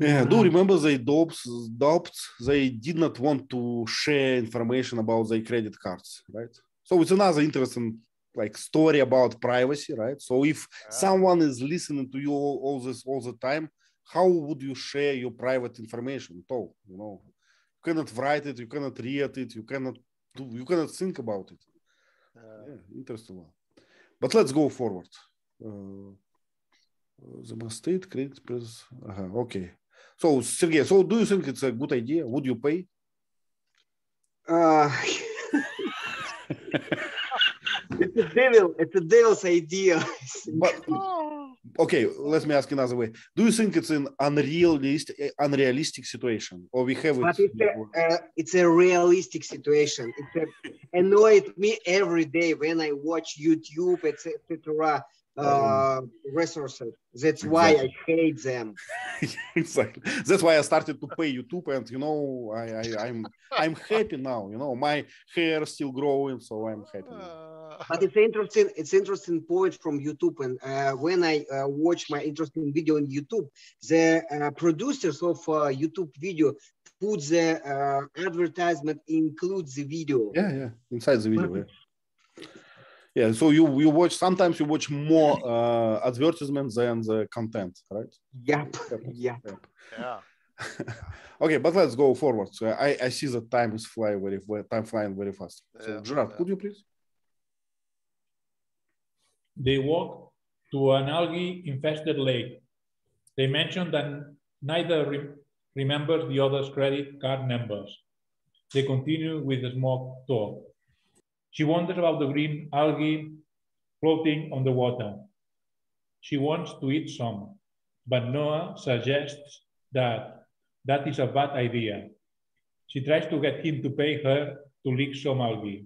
Yeah, do remember they they did not want to share information about their credit cards, right? So it's another interesting story about privacy, right? So if someone is listening to you all the time, how would you share your private information at all? You cannot write it, you cannot read it, you cannot think about it. Interesting one. But let's go forward. The must state create okay. So Sergey, so do you think it's a good idea? Would you pay? It's a devil's idea. But okay, let me ask another way. Do you think it's an unrealistic situation, or we have it? But it's a realistic situation. It annoys me every day when I watch YouTube, etc. Resources. That's why I hate them. Exactly. That's why I started to pay YouTube, and I'm happy now. My hair is still growing, so I'm happy now. But it's interesting point from YouTube, and when I watch my interesting video on YouTube, the producers of YouTube video put the advertisement includes the video. Yeah, inside the video. Yeah, so you watch, sometimes you watch more advertisements than the content, right? Yep. Yeah. Okay, but let's go forward. So I see the time flying very fast. So Gerard, could you please? They walk to an algae-infested lake. They mention that neither remembers the other's credit card numbers. They continue with the small talk. She wonders about the green algae floating on the water. She wants to eat some, but Noah suggests that that is a bad idea. She tries to get him to pay her to lick some algae.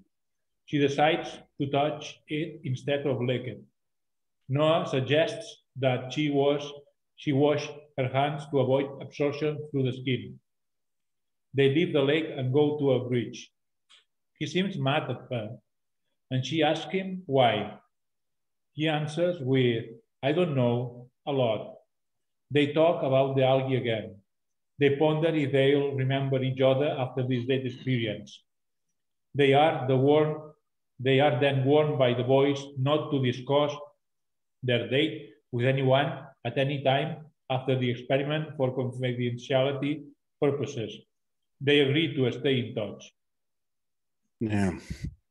She decides to touch it instead of lick it. Noah suggests that she wash her hands to avoid absorption through the skin. They leave the lake and go to a bridge. He seems mad at her, and she asks him why. He answers with, I don't know, a lot. They talk about the algae again. They ponder if they'll remember each other after this late experience. They are then warned by the boys not to discuss their date with anyone at any time after the experiment for confidentiality purposes. They agree to stay in touch. Yeah,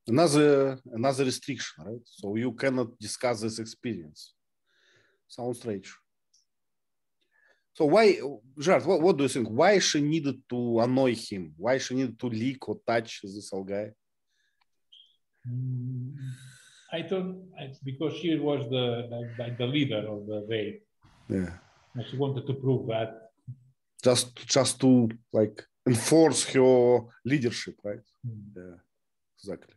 another restriction, right? So you cannot discuss this experience. Sounds strange. So why, Gerard, what do you think? Why she needed to annoy him? Why she needed to lick or touch this guy? I thought because she was the leader of the raid. Yeah. And she wanted to prove that. Just to like enforce her leadership, right? Yeah, exactly.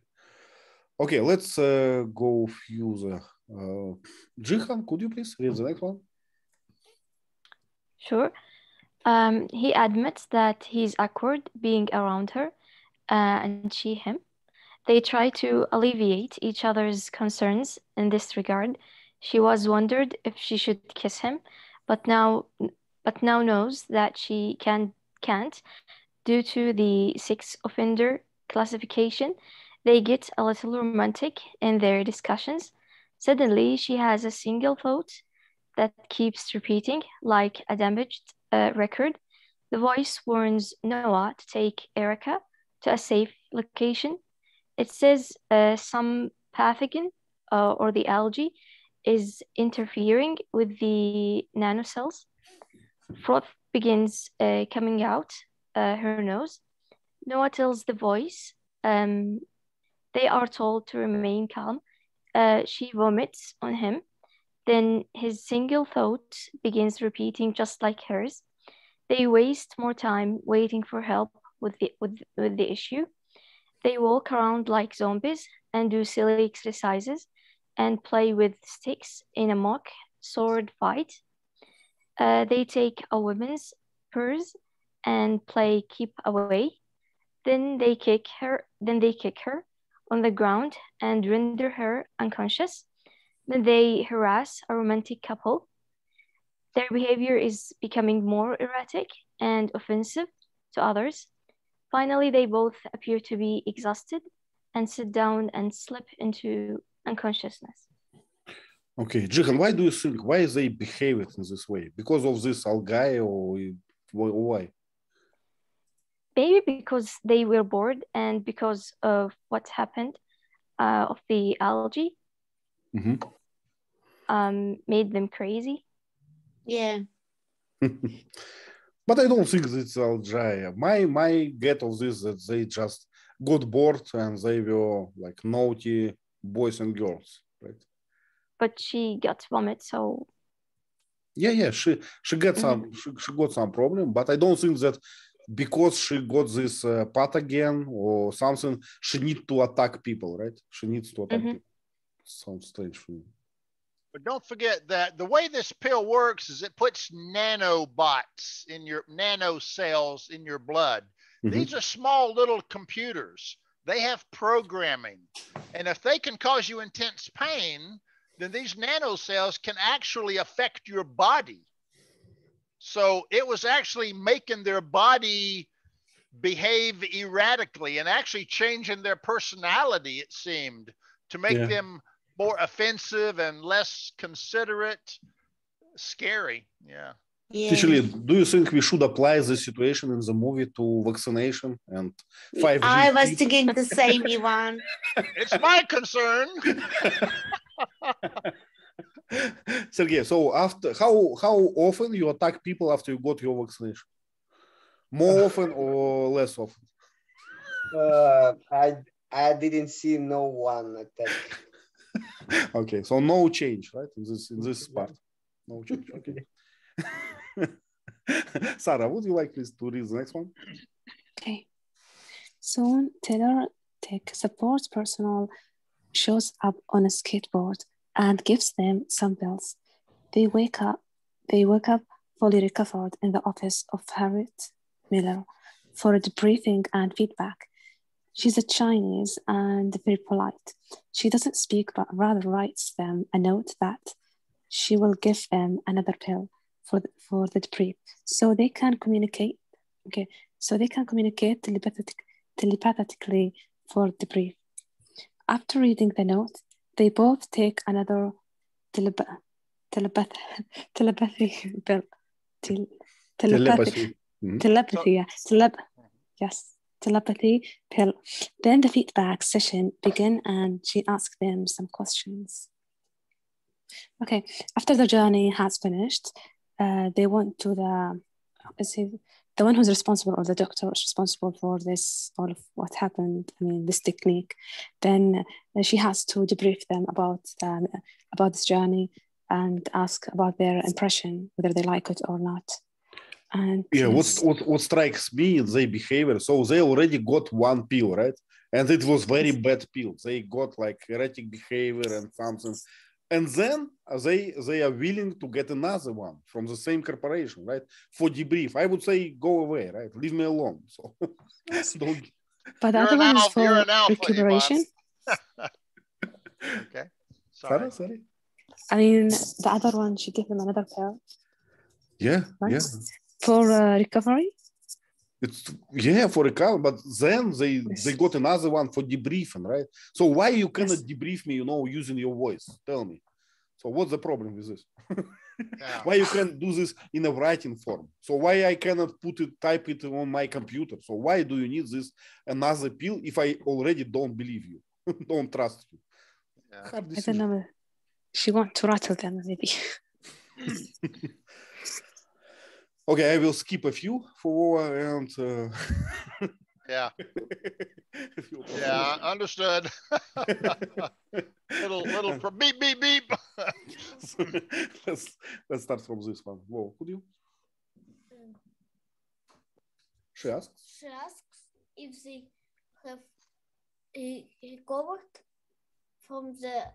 Okay, let's go through the Jihan, could you please read the next one? Sure. He admits that he's awkward being around her, and she him. They try to alleviate each other's concerns in this regard. She was wondered if she should kiss him, but now knows that she can't due to the sex offender classification. They get a little romantic in their discussions. Suddenly, she has a single thought that keeps repeating like a damaged record. The voice warns Noah to take Erica to a safe location. It says some pathogen or the algae is interfering with the nanocells. Froth begins coming out her nose. Noah tells the voice. They are told to remain calm. She vomits on him. Then his single thought begins repeating just like hers. They waste more time waiting for help with the issue. They walk around like zombies and do silly exercises and play with sticks in a mock sword fight. They take a woman's purse and play keep away. Then they kick her on the ground and render her unconscious. Then they harass a romantic couple. Their behavior is becoming more erratic and offensive to others. Finally, they both appear to be exhausted and sit down and slip into unconsciousness. Okay, Jihan, why do you think, why they behave in this way? Because of this algae or why? Maybe because they were bored and because of what happened of the algae. Mm-hmm. made them crazy. Yeah. But I don't think it's algae. My get of this that they just got bored and they were like naughty boys and girls, right? But she got vomit, so Yeah. She got some she got some problem, but I don't think that because she got this pathogen or something, she needs to attack people, right? She needs to attack people. Sounds strange for me. But don't forget that the way this pill works is it puts nanobots in your nanocells in your blood. These are small little computers. They have programming. And if they can cause you intense pain, then these nanocells can actually affect your body. So it was actually making their body behave erratically and actually changing their personality, it seemed, to make them more offensive and less considerate. Scary. Yeah. T.Lee, do you think we should apply this situation in the movie to vaccination and 5G? I was thinking the same, Ivan. It's my concern. Sergey, so after how often you attack people after you got your vaccination? More often or less often? I didn't see no one attack. Okay, so no change, right? In this part, no change. Okay. Sara, would you like please to read the next one? Okay. Soon, Taylor Tech support personnel shows up on a skateboard and gives them some pills. They wake up fully recovered in the office of Harriet Miller for a debriefing and feedback. She's a Chinese and very polite. She doesn't speak, but rather writes them a note that she will give them another pill for the debrief, so they can communicate. Okay, so they can communicate telepathically for debrief. After reading the note, they both take another telepathy pill. Telepathy pill. Then the feedback session began and she asked them some questions. Okay, after the journey has finished, they went to the one who's responsible, or the doctor who's responsible for this, all of what happened, this technique. Then she has to debrief them about this journey and ask about their impression, whether they like it or not. And what strikes me is their behavior. So they already got one pill, right? And it was very bad pill. They got like erratic behavior and something. And then they are willing to get another one from the same corporation, right? For debrief. I would say go away, right? Leave me alone. So don't. But the other one is for recuperation. Okay. Sorry. Sorry. The other one, she gave them another pill. Yeah, right? yeah. For recovery? For recovery, but then they got another one for debriefing, right? So why you cannot debrief me, using your voice? Tell me. So what's the problem with this? Why you can't do this in a writing form? So why I cannot type it on my computer? So why do you need this another pill if I already don't believe you, don't trust you? I don't know. She wants to rattle them, maybe. Okay, I will skip a few for and. Yeah. Yeah, understood. little beep beep beep. Let's start from this one. Whoa, could you? She asks if they have recovered from the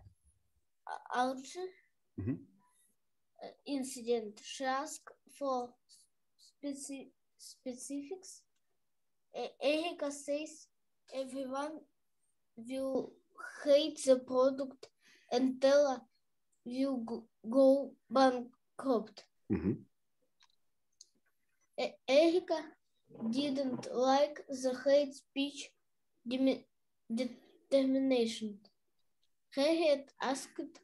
algae incident. She asks for specifics. Erika says everyone will hate the product and Taylor will go bankrupt. Erika didn't like the hate speech determination. Harriet asked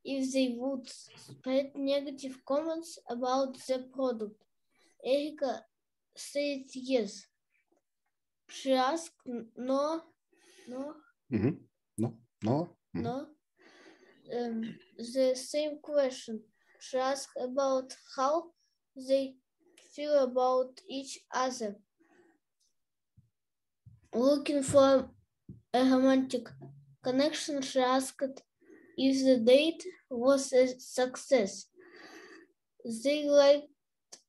if they would spread negative comments about the product. Erika said yes. She asked no. the same question. She asked about how they feel about each other. Looking for a romantic connection, she asked if the date was a success. They liked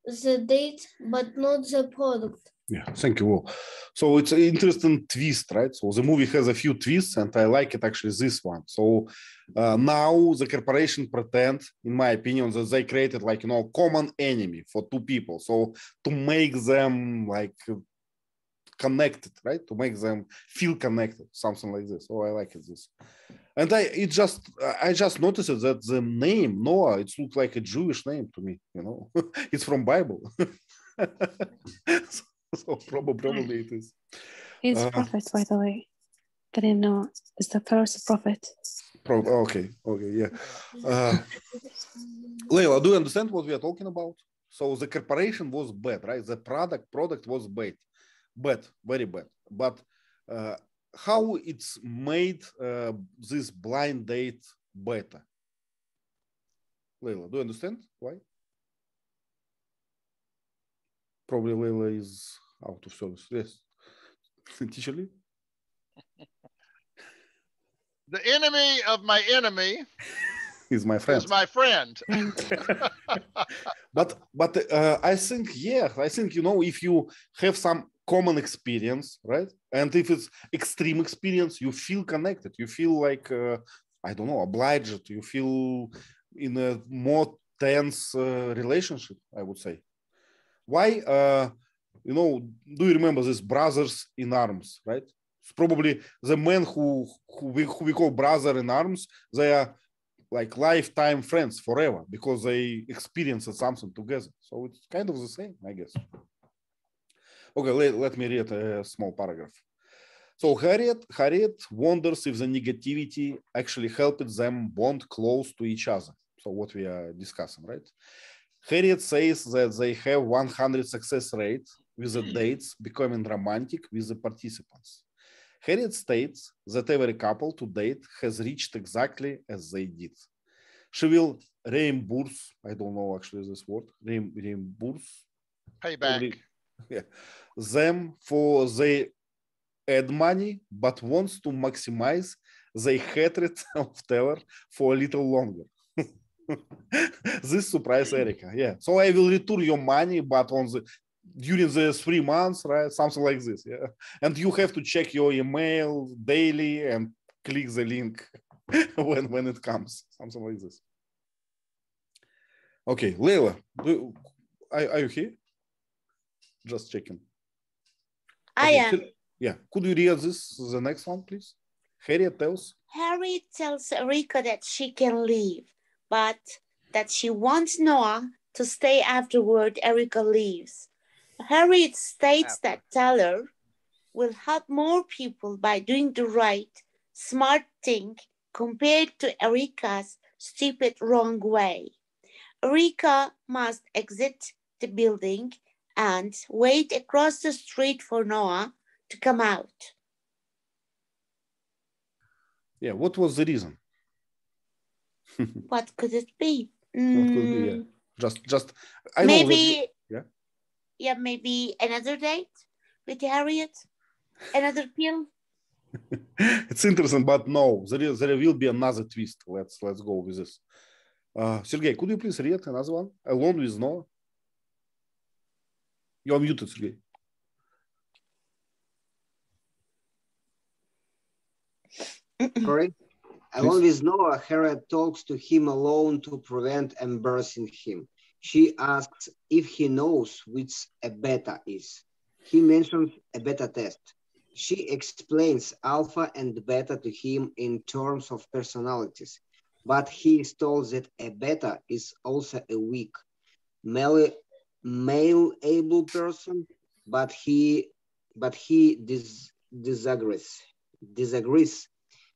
the date, but not the product. Yeah, thank you. Will. So it's an interesting twist, right? So the movie has a few twists, and I like it actually, this one. So now the corporation pretend, in my opinion, that they created like, you know, common enemy for two people. So to make them like connected, right? To make them feel connected, something like this. Oh, I like it, this. And I just noticed that the name Noah, it looks like a Jewish name to me, you know. It's from Bible. So probably it is. He's a prophet, by the way. The name Noah is the first prophet. Okay, yeah. Leyla, do you understand what we are talking about? So the corporation was bad, right? The product was bad, very bad. But how it's made this blind date better? Leyla, do you understand why? Probably Leyla is out of service. Yes. Teacher Lee? The enemy of my enemy is my friend. Is my friend. But I think, yeah, you know, if you have some common experience, right? And if it's extreme experience, you feel connected. You feel like, I don't know, obliged. You feel in a more tense relationship, I would say. Why? You know, do you remember this brothers in arms, right? It's probably the men who we call brother in arms, they are like lifetime friends forever because they experienced something together. So it's kind of the same, I guess. Okay, let me read a small paragraph. So Harriet wonders if the negativity actually helped them bond close to each other. So what we are discussing, right? Harriet says that they have 100 success rate with the dates becoming romantic with the participants. Harriet states that every couple to date has reached exactly as they did. She will reimburse, I don't know actually this word, reimburse. Payback. Yeah, them for they add money, but wants to maximize their hatred of Taylor for a little longer. This surprised Erica. Yeah. So I will return your money, but during the 3 months, right? Something like this. Yeah. And you have to check your email daily and click the link when it comes. Something like this. Okay, Leyla, are you here? Just checking. I am. Yeah. Could you read the next one, please? Harriet tells Erica that she can leave, but that she wants Noah to stay afterward Erica leaves. Harriet states that Taylor will help more people by doing the right, smart thing compared to Erica's stupid wrong way. Erica must exit the building and wait across the street for Noah to come out. Yeah, what was the reason? What could it be? What could it be? Yeah. Just I maybe, know that you, yeah, maybe another date with Harriet, another pill. It's interesting, but no, there will be another twist. Let's go with this. Sergey, could you please read another one? Alone with Noah. You're muted, Sergey. Sorry. Along with Noah, Harriet talks to him alone to prevent embarrassing him. She asks if he knows which a beta is. He mentions a beta test. She explains alpha and beta to him in terms of personalities, but he is told that a beta is also a weak, male-able person, but he disagrees.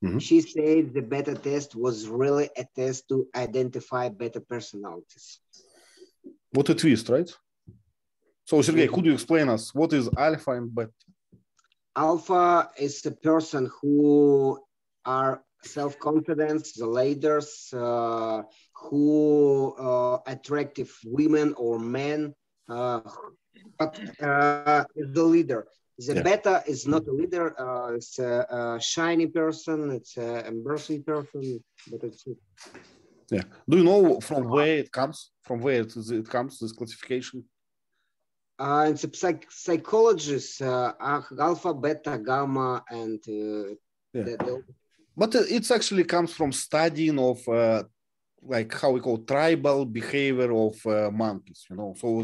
Mm-hmm. She said the beta test was really a test to identify beta personalities. What a twist, right? So, Sergey, could you explain us what is alpha and beta? Alpha is a person who are self-confidence, the leaders who attractive women or men, but is the leader. The beta is not a leader. It's a shiny person. It's an embarrassing person. But it's yeah. Do you know from where it comes? From where it comes? This classification? It's a psychologist. Alpha, beta, gamma, and but it actually comes from studying of like how we call tribal behavior of monkeys, you know. So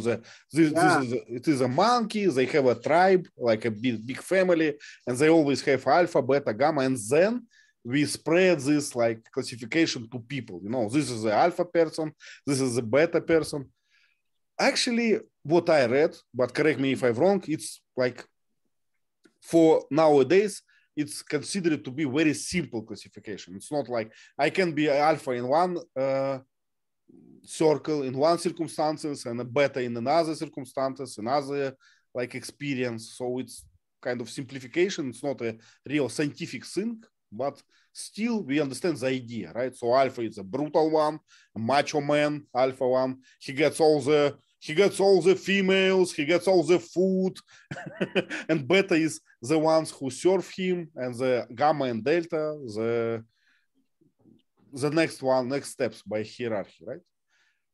it is a monkey. They have a tribe, like a big family, and they always have alpha, beta, gamma, and then we spread this like classification to people. You know, this is the alpha person, this is the beta person. Actually, what I read, but correct me if I'm wrong, it's like for nowadays, it's considered to be very simple classification. It's not like I can be alpha in one circle, in one circumstances, and a beta in another circumstances, another like experience. So it's kind of simplification. It's not a real scientific thing, but still we understand the idea, right? So alpha is a brutal one, a macho man, alpha one. He gets all the females, he gets all the food, and beta is the ones who serve him, and the gamma and delta, the next steps by hierarchy, right?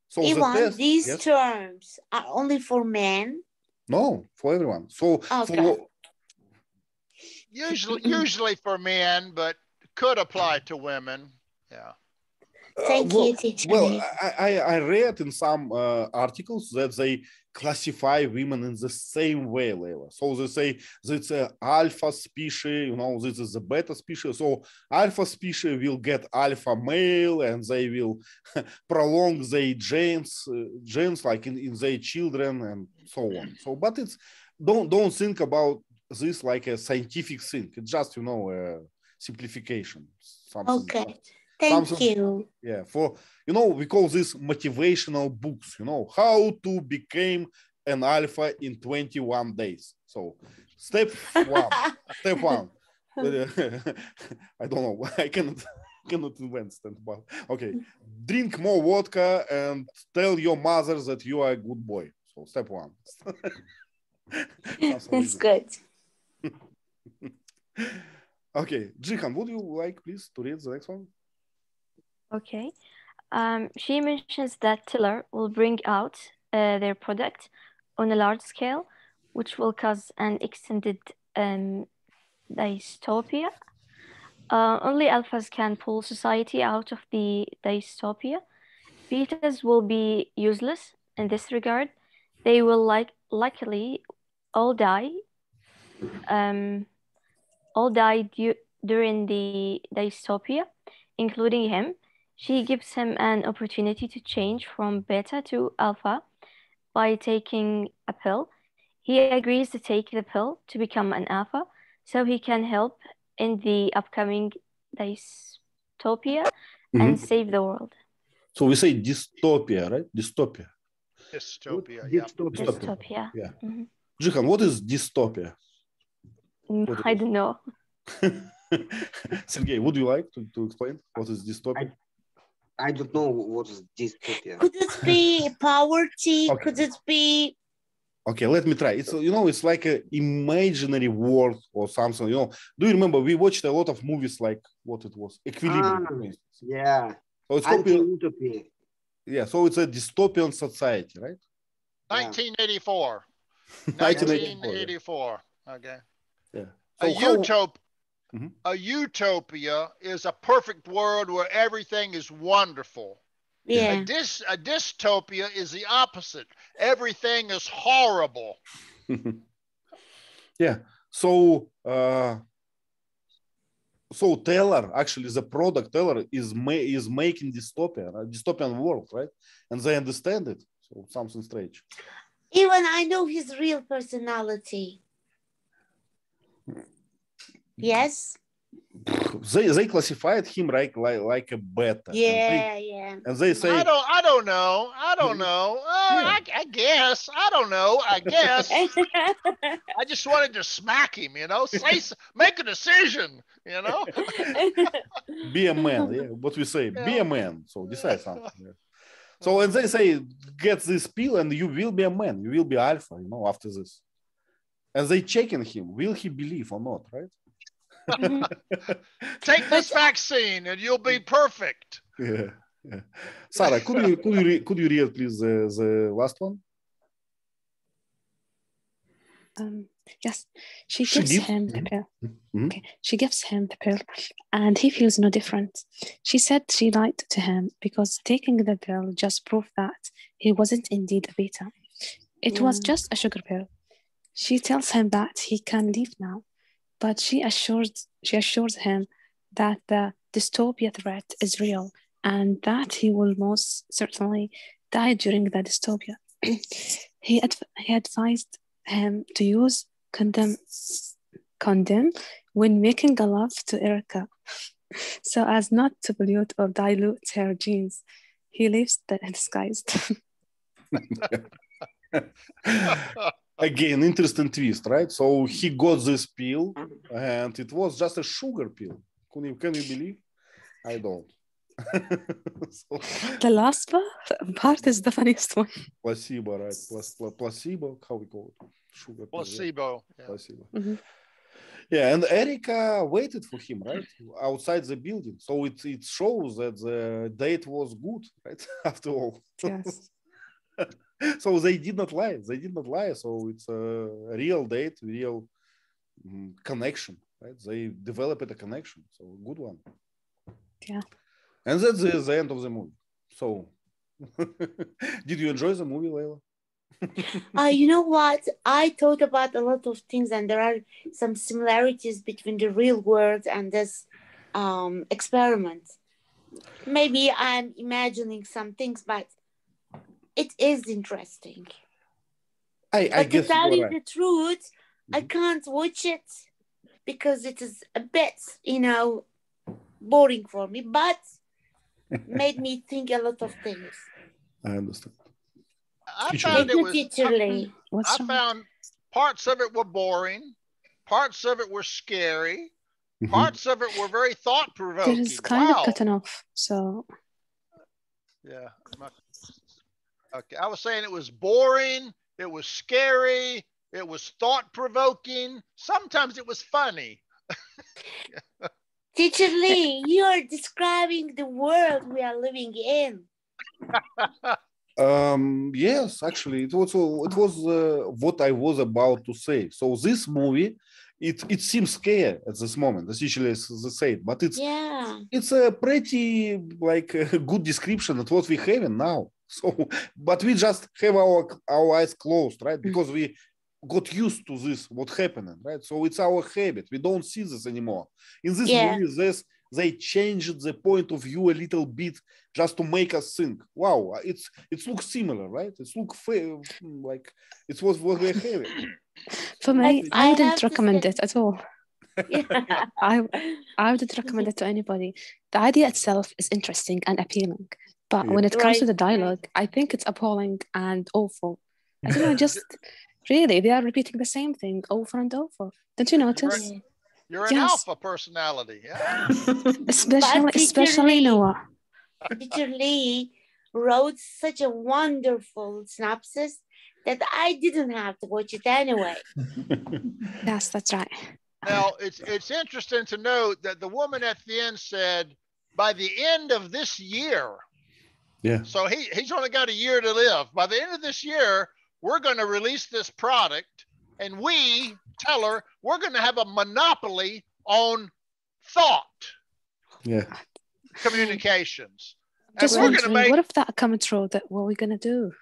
So Ivan, these terms are only for men? No, for everyone. So usually for men, but could apply to women. Yeah. Thank you, teacher. Well, I read in some articles that they classify women in the same way, Leyla. So they say it's an alpha species, you know, this is a beta species. So alpha species will get alpha male, and they will prolong their genes like in their children and so on. So, but it's don't think about this like a scientific thing. It's just, you know, a simplification. Okay. Thank you. Yeah, for, you know, we call this motivational books, you know, how to become an alpha in 21 days. So step one. I don't know. I cannot invent stand up. Okay. Drink more vodka and tell your mother that you are a good boy. So step one. That's good. Okay. Jihan, would you like, please, to read the next one? Okay. She mentions that Tiller will bring out their product on a large scale, which will cause an extended dystopia. Only alphas can pull society out of the dystopia. Betas will be useless in this regard. They will likely all die. During the dystopia, including him. She gives him an opportunity to change from beta to alpha by taking a pill. He agrees to take the pill to become an alpha so he can help in the upcoming dystopia and save the world. So we say dystopia, right? Dystopia. Dystopia, yeah. Dystopia. Yeah. Jihan, what is dystopia? I don't know. Sergey, would you like to explain what is dystopia? I don't know what is dystopia. Could it be poverty? Okay. Could it be? Okay, let me try. It's, you know, it's like an imaginary world or something. You know, do you remember we watched a lot of movies like what it was? Equilibrium. Yeah. So it's utopia. Yeah, so it's a dystopian society, right? 1984. 1984. Okay. Yeah. So a utopia is a perfect world where everything is wonderful. Yeah. A dystopia is the opposite. Everything is horrible. Yeah. So so Taylor, actually the product Taylor is making dystopia, a dystopian world, right? And they understand it. So something strange. Even I know his real personality. Yes. They classified him like a beta. Yeah. And they say I don't know. I guess. I don't know. I guess. I just wanted to smack him, make a decision, be a man. Yeah, what we say, be a man. So decide something. Yeah. So and they say, get this pill and you will be a man. You will be alpha, after this. And they checking him. Will he believe or not, right? Take this vaccine and you'll be perfect. Yeah. Sara, could you read please the last one? Yes, she gives him the pill. Okay, she gives him the pill, and he feels no different. She said she lied to him because taking the pill just proved that he wasn't indeed a beta. It was just a sugar pill. She tells him that he can leave now, but she assures him that the dystopia threat is real and that he will most certainly die during the dystopia. He advised him to use condom when making a love to Erica so as not to pollute or dilute her genes. He leaves that undisguised. Again, interesting twist, right? So he got this pill and it was just a sugar pill. Can you believe? I don't. The last part is the funniest one. Placebo, right? Placebo, how we call it? Sugar placebo. Yeah. Placebo. Yeah, and Erica waited for him, right? Outside the building. So it shows that the date was good, right? After all. Yes. So they did not lie. So it's a real date, real connection, right? They developed a connection. So a good one. Yeah. And that's the end of the movie. So did you enjoy the movie, Leyla? You know what? I thought about a lot of things, and there are some similarities between the real world and this experiment. Maybe I'm imagining some things, but it is interesting. I guess to tell you the truth, I can't watch it because it is a bit, boring for me, but made me think a lot of things. I understand. I found I found parts of it were boring, parts of it were scary, parts of it were very thought-provoking. It is kind of cutting off, so. Yeah. Okay, I was saying it was boring, it was scary, it was thought-provoking, sometimes it was funny. Teacher Lee, you are describing the world we are living in. Yes, actually, it was what I was about to say. So this movie, it seems scary at this moment, essentially as they say, but it's a pretty good description of what we have now. So, but we just have our eyes closed, right? Because we got used to this, what happening, right? So it's our habit. We don't see this anymore. In this movie, they changed the point of view a little bit just to make us think, wow, it looks similar, right? It looks like it was what we're having. For me, I wouldn't recommend it at all. I wouldn't recommend it to anybody. The idea itself is interesting and appealing, but when it comes to the dialogue, I think it's appalling and awful. I don't know, just really, they are repeating the same thing over and over. Don't you notice? You're an alpha personality, yeah. especially Noah. Teacher Lee wrote such a wonderful synopsis that I didn't have to watch it anyway. Yes, that's right. Now, it's interesting to note that the woman at the end said, by the end of this year. Yeah. So he's only got a year to live. By the end of this year, we're going to release this product, and we tell her we're going to have a monopoly on thought. Yeah. Communications. Just wondering, what if that comes true? What are we going to do?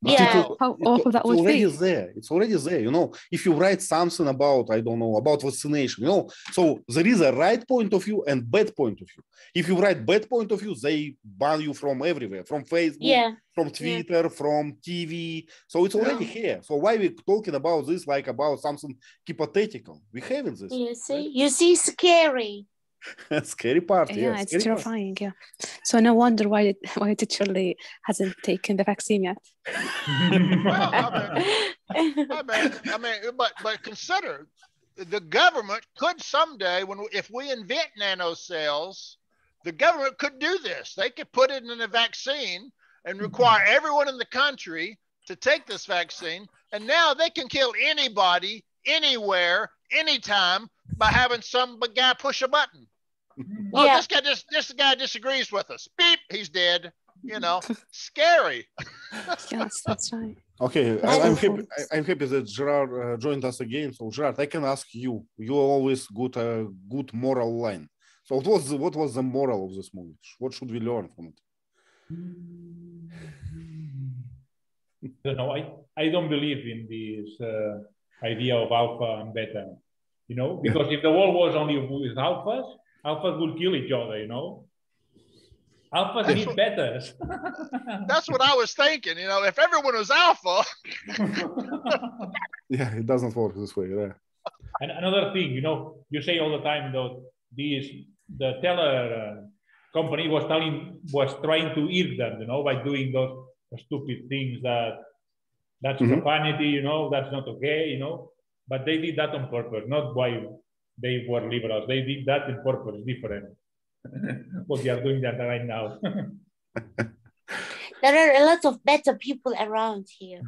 Yeah. How awful that would be. It's already there. You know, if you write something about, I don't know, about vaccination, you know, so there is a right point of view and bad point of view. If you write bad point of view, they ban you from everywhere, from Facebook, from Twitter, from TV. So it's already here. So why we talking about this like about something hypothetical? We having this. You see, right? You see, scary. Scary part, yeah, it's terrifying. Yeah, so no wonder why Teacher Lee hasn't taken the vaccine yet. But consider the government could someday, if we invent nanocells, the government could do this. They could put it in a vaccine and require everyone in the country to take this vaccine, and now they can kill anybody, anywhere, anytime by having some guy push a button. Oh, this guy disagrees with us. Beep, he's dead. You know, scary. Yes, that's right. Okay, I'm happy that Gerard joined us again. So Gerard, I can ask you. You always got a good moral line. So what was the moral of this movie? What should we learn from it? I don't believe in this idea of alpha and beta. You know, because if the world was only with alphas will kill each other, you know. Alphas need betas. That's what I was thinking, you know, if everyone was alpha. Yeah, it doesn't work this way. Yeah. And another thing, you know, you say all the time that the teller company was trying to eat them, you know, by doing those stupid things that's profanity, you know, that's not okay, you know. But they did that on purpose, not why they were liberals. They did that on purpose, different. What they are doing that right now. There are a lot of better people around here.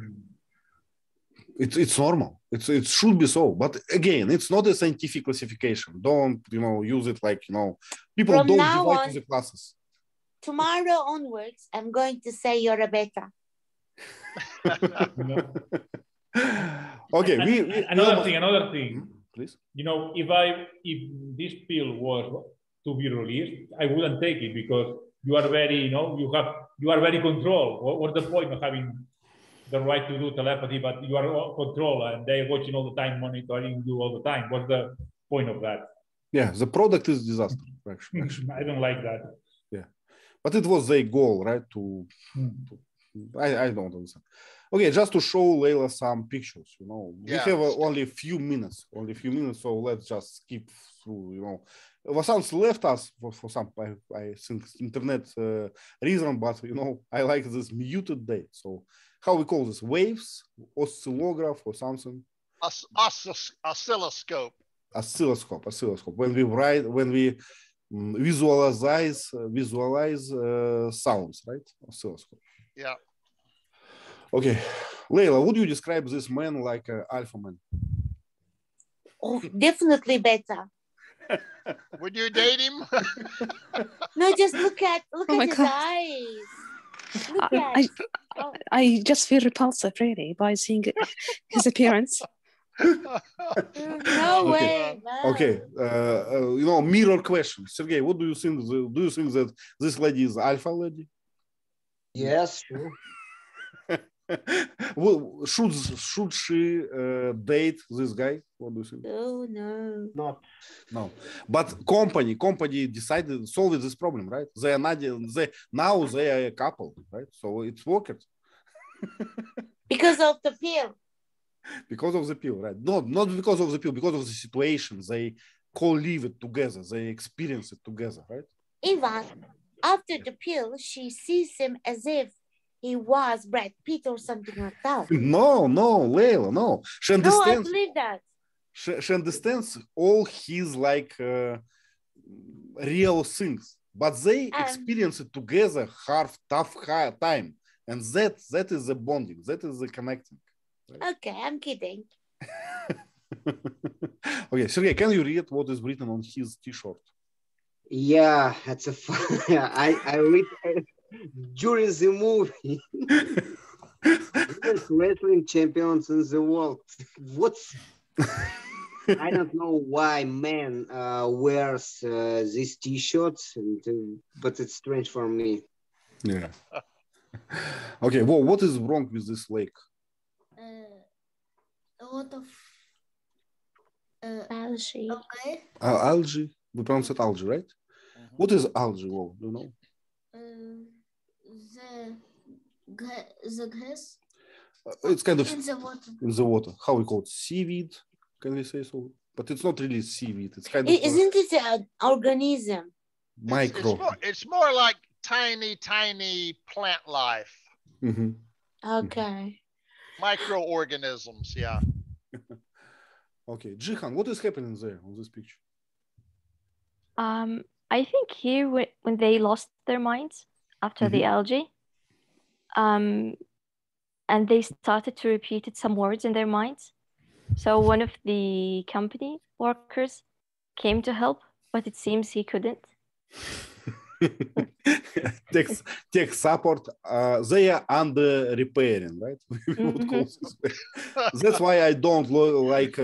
It's normal. It should be so. But again, it's not a scientific classification. Don't, you know, use it like, you know, people From don't now divide on, to the classes. Tomorrow onwards, I'm going to say you're a beta. Okay, another thing. Please. You know, if this pill was to be released, I wouldn't take it because you are very, you know, you are very controlled. What's the point of having the right to do telepathy, but you are controlled and they're watching all the time, monitoring you all the time? What's the point of that? Yeah, the product is disaster. Actually. I don't like that. Yeah, but it was their goal, right? I don't understand. Okay, just to show Leyla some pictures, you know, we have only a few minutes, so let's just skip through, you know. Vasanth left us for some, I think, internet reason, but, you know, I like this muted day. So how we call this? Waves, oscillograph or something? Oscilloscope. Oscilloscope. When we visualize sounds, right? Oscilloscope. Yeah. Okay, Leyla, would you describe this man like an alpha man? Oh, definitely better. Would you date him? No, just look at his eyes. Look at. I just feel repulsive, really, by seeing his appearance. No way. No. Okay, you know, mirror question. Sergey, what do you think? Do you think that this lady is alpha lady? Yes, sure. Well, should she date this guy? What do you think? Oh no. No. But company decided solve this problem, right? They are not. Now they are a couple, right? So it's worked. Because of the pill. Because of the pill, right? Not because of the pill. Because of the situation. They co-live it together. They experience it together, right? Even after the pill, she sees him as if he was Brad Pitt or something like that. No, Leyla, no. She understands. No, I believe that. She understands all his like real things, but they experience it together, tough time, and that is the bonding. That is the connecting. Right? Okay, I'm kidding. Okay, Sergey, can you read what is written on his T-shirt? Yeah, that's a fun. I read during the movie. Wrestling champions in the world. What's I don't know why man wears these T-shirts, but it's strange for me. Yeah. Okay, well, what is wrong with this lake? A lot of Algae. okay. Algae. We pronounce it algae, right? What is algae? Well, do you know? The grass It's kind of in the water. in the water. How we call it? Seaweed? Can we say so? But it's not really seaweed. It's kind of Isn't it an organism? micro. It's more like tiny plant life. Mm-hmm. Okay. Microorganisms, yeah. Okay, Jihan, what is happening there on this picture? I think here when they lost their minds after the algae, and they started to repeat some words in their minds. So one of the company workers came to help, but it seems he couldn't. Tech support, they are under repairing, right? We would call this way. That's why I don't like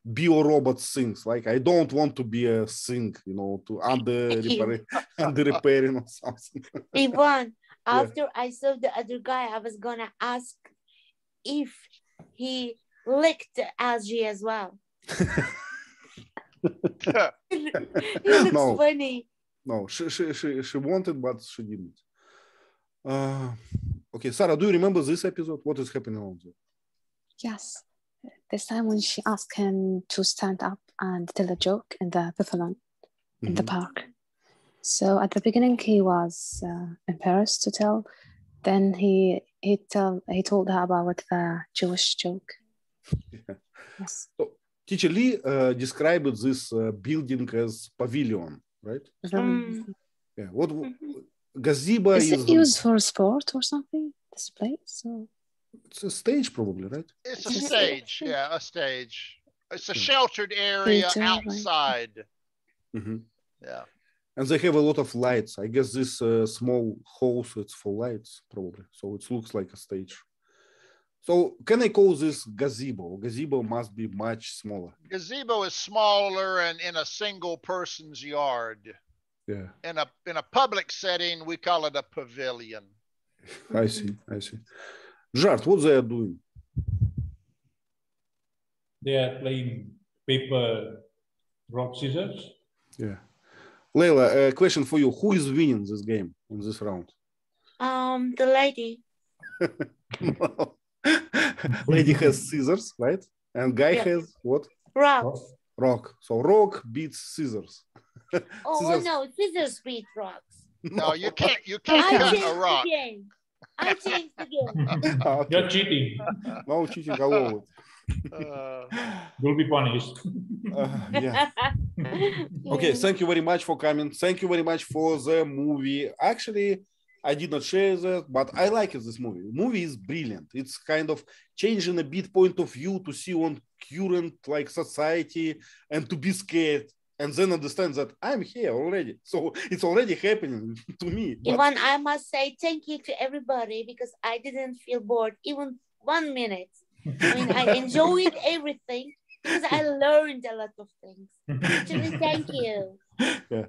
bio-robot things. Like I don't want to be a thing, you know, to under repairing or something. Ivan, after I saw the other guy, I was gonna ask if he licked the algae as well. He looks funny. No, she wanted, but she didn't. Okay, Sara, do you remember this episode? What is happening on there? Yes. This time when she asked him to stand up and tell a joke in the pavilion in the park. So at the beginning he was embarrassed to tell. Then he told her about the Jewish joke. Yes. So Teacher Lee described this building as pavilion, right? Yeah. What gazebo is it used for sport or something? This place? So it's a stage, probably, right? It's a stage, yeah, a stage. It's a sheltered area outside. Yeah. And they have a lot of lights. I guess this small house, it's for lights, probably. So it looks like a stage. So can I call this gazebo? Gazebo must be much smaller. Gazebo is smaller and in a single person's yard. Yeah. In a public setting, we call it a pavilion. I see. Gerard, what they are doing? They are playing paper, rock, scissors. Yeah. Leyla, a question for you. Who is winning this game in this round? The lady. No. Lady has scissors, right? And guy has what? Rock. So rock beats scissors. Oh no, scissors beat rocks. No, you can't cut a rock. I changed the game. Okay. You're cheating. No cheating allowed. You'll be punished. Yeah. Okay, thank you very much for coming. Thank you very much for the movie. Actually, I did not share that, but I like this movie. The movie is brilliant. It's kind of changing a bit point of view to see on current like society and to be scared and then understand that I'm here already. So it's already happening to me. Ivan, I must say thank you to everybody because I didn't feel bored even 1 minute. I mean, I enjoyed everything because I learned a lot of things. Actually, thank you. Yeah.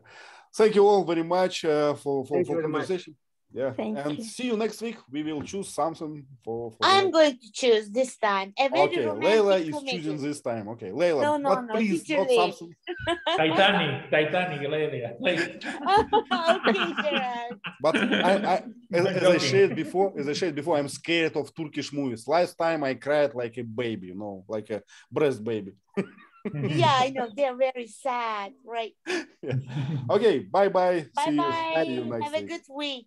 Thank you all very much for conversation. Much. Yeah. And see you next week. We will choose something for I'm going to choose this time. Okay, Leyla is choosing this time. Okay, Leyla, no, please, not something. Titanic, Leyla. Okay, Gerard. But as I said before, I'm scared of Turkish movies. Last time I cried like a baby, you know, like a breast baby. Yeah, I know. They're very sad, right? Yeah. Okay, bye-bye. Bye-bye. See you next Have a week. good week.